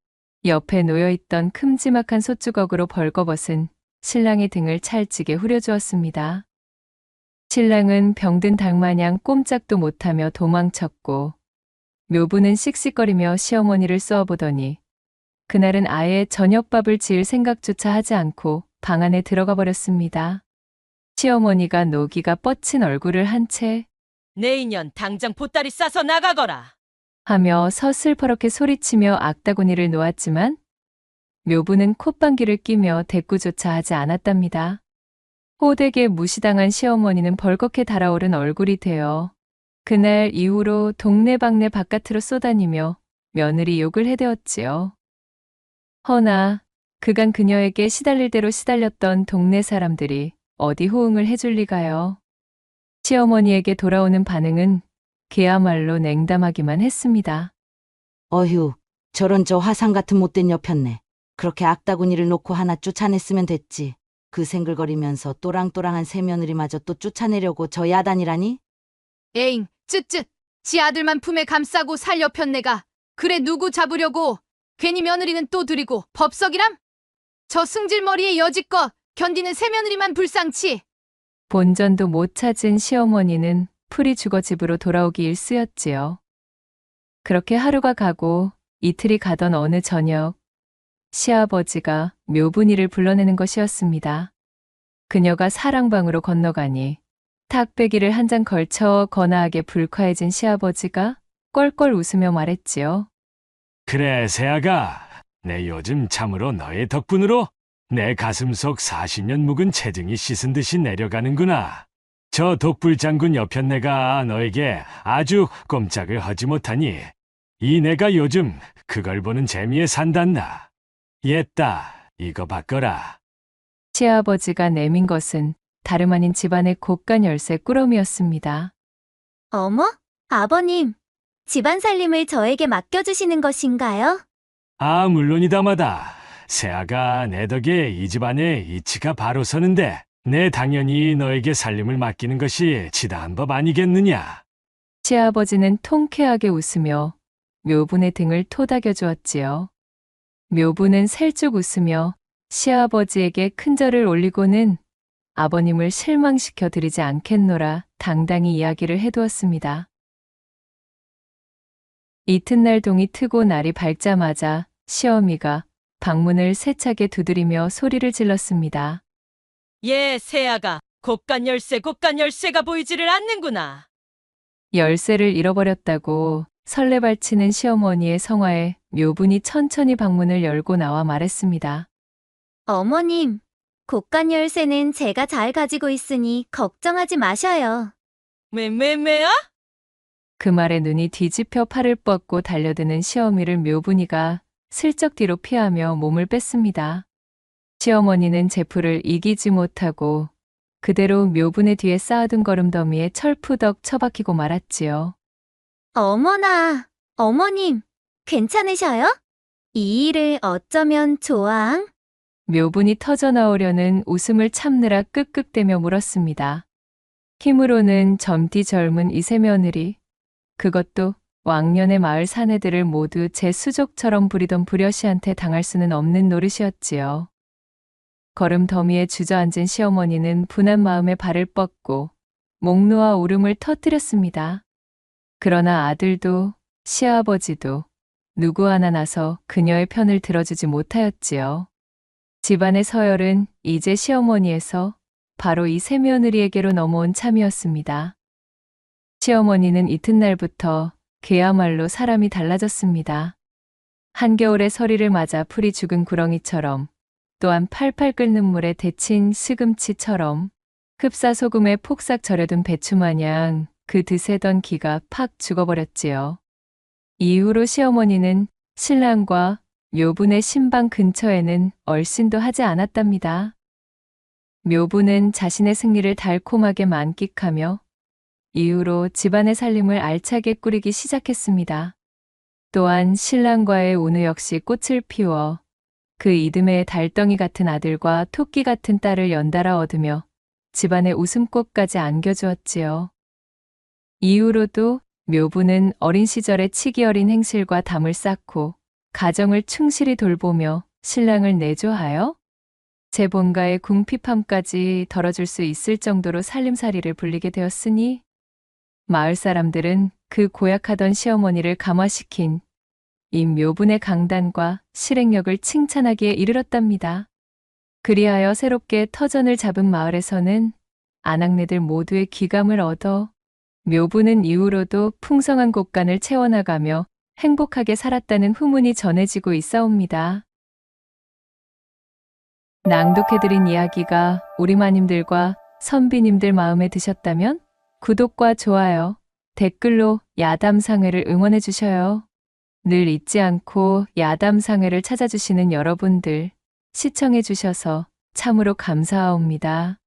옆에 놓여있던 큼지막한 솥주걱으로 벌거벗은 신랑의 등을 찰지게 후려주었습니다. 신랑은 병든 닭마냥 꼼짝도 못하며 도망쳤고 묘부는 씩씩거리며 시어머니를 쏘아보더니 그날은 아예 저녁밥을 지을 생각조차 하지 않고 방 안에 들어가 버렸습니다. 시어머니가 노기가 뻗친 얼굴을 한 채 내 인연 당장 보따리 싸서 나가거라. 하며 서슬퍼렇게 소리치며 악다구니를 놓았지만 묘부는 콧방귀를 끼며 대꾸조차 하지 않았답니다. 호되게 무시당한 시어머니는 벌겋게 달아오른 얼굴이 되어 그날 이후로 동네방네 바깥으로 쏘다니며 며느리 욕을 해대었지요. 허나 그간 그녀에게 시달릴 대로 시달렸던 동네 사람들이 어디 호응을 해줄 리가요. 시어머니에게 돌아오는 반응은 그야말로 냉담하기만 했습니다. 어휴, 저런 저 화상 같은 못된 여편네. 그렇게 악다구니를 놓고 하나 쫓아냈으면 됐지. 그 생글거리면서 또랑또랑한 새며느리마저 또 쫓아내려고 저 야단이라니? 에잉, 쯧쯧. 지 아들만 품에 감싸고 살 여편네가 그래 누구 잡으려고 괜히 며느리는 또 들이고 법석이람? 저 승질머리에 여지껏 견디는 새며느리만 불쌍치. 본전도 못 찾은 시어머니는 풀이 죽어 집으로 돌아오기 일쑤였지요. 그렇게 하루가 가고 이틀이 가던 어느 저녁 시아버지가 묘분이를 불러내는 것이었습니다. 그녀가 사랑방으로 건너가니 탁배기를 한 장 걸쳐 거나하게 불쾌해진 시아버지가 껄껄 웃으며 말했지요. 그래, 새아가. 내 요즘 참으로 너의 덕분으로 내 가슴속 40년 묵은 체증이 씻은 듯이 내려가는구나. 저 독불장군 여편네가 너에게 아주 꼼짝을 하지 못하니 이 내가 요즘 그걸 보는 재미에 산단다. 옛다, 이거 바꿔라. 시아버지가 내민 것은 다름 아닌 집안의 곶간 열쇠 꾸러미였습니다. 어머? 아버님, 집안 살림을 저에게 맡겨주시는 것인가요? 아, 물론이다마다. 새아가 내 덕에 이 집안의 이치가 바로 서는데 내 당연히 너에게 살림을 맡기는 것이 지당한 법 아니겠느냐. 시아버지는 통쾌하게 웃으며 묘분의 등을 토닥여 주었지요. 묘분은 살쭉 웃으며 시아버지에게 큰절을 올리고는 아버님을 실망시켜 드리지 않겠노라 당당히 이야기를 해두었습니다. 이튿날 동이 트고 날이 밝자마자 시어미가 방문을 세차게 두드리며 소리를 질렀습니다. 예, 새아가 곶간 열쇠가 보이지를 않는구나. 열쇠를 잃어버렸다고 설레발치는 시어머니의 성화에 묘분이 천천히 방문을 열고 나와 말했습니다. 어머님, 곶간 열쇠는 제가 잘 가지고 있으니 걱정하지 마셔요. 매매매야? 그 말에 눈이 뒤집혀 팔을 뻗고 달려드는 시어미를 묘분이가 슬쩍 뒤로 피하며 몸을 뺐습니다. 시어머니는 제풀을 이기지 못하고 그대로 묘분의 뒤에 쌓아둔 거름더미에 철푸덕 처박히고 말았지요. 어머나, 어머님, 괜찮으셔요? 이 일을 어쩌면 좋아앙? 묘분이 터져나오려는 웃음을 참느라 끄끄대며 물었습니다. 힘으로는 젊디 젊은 이세 며느리, 그것도 왕년의 마을 사내들을 모두 제 수족처럼 부리던 부려시한테 당할 수는 없는 노릇이었지요. 걸음 더미에 주저앉은 시어머니는 분한 마음에 발을 뻗고 목 놓아 울음을 터뜨렸습니다. 그러나 아들도 시아버지도 누구 하나 나서 그녀의 편을 들어주지 못하였지요. 집안의 서열은 이제 시어머니에서 바로 이 새며느리에게로 넘어온 참이었습니다. 시어머니는 이튿날부터 그야말로 사람이 달라졌습니다. 한겨울의 서리를 맞아 풀이 죽은 구렁이처럼, 또한 팔팔 끓는 물에 데친 시금치처럼, 흡사소금에 폭삭 절여둔 배추마냥 그 드세던 기가 팍 죽어버렸지요. 이후로 시어머니는 신랑과 묘분의 신방 근처에는 얼씬도 하지 않았답니다. 묘분은 자신의 승리를 달콤하게 만끽하며 이후로 집안의 살림을 알차게 꾸리기 시작했습니다. 또한 신랑과의 운우 역시 꽃을 피워 그 이듬해 달덩이 같은 아들과 토끼 같은 딸을 연달아 얻으며 집안의 웃음꽃까지 안겨주었지요. 이후로도 묘부는 어린 시절의 치기 어린 행실과 담을 쌓고 가정을 충실히 돌보며 신랑을 내조하여 재본가의 궁핍함까지 덜어줄 수 있을 정도로 살림살이를 불리게 되었으니 마을 사람들은 그 고약하던 시어머니를 감화시킨 이 묘분의 강단과 실행력을 칭찬하기에 이르렀답니다. 그리하여 새롭게 터전을 잡은 마을에서는 아낙네들 모두의 귀감을 얻어 묘분은 이후로도 풍성한 곳간을 채워나가며 행복하게 살았다는 후문이 전해지고 있사옵니다. 낭독해드린 이야기가 우리 마님들과 선비님들 마음에 드셨다면 구독과 좋아요, 댓글로 야담상회를 응원해 주셔요. 늘 잊지 않고 야담상회를 찾아주시는 여러분들 시청해 주셔서 참으로 감사하옵니다.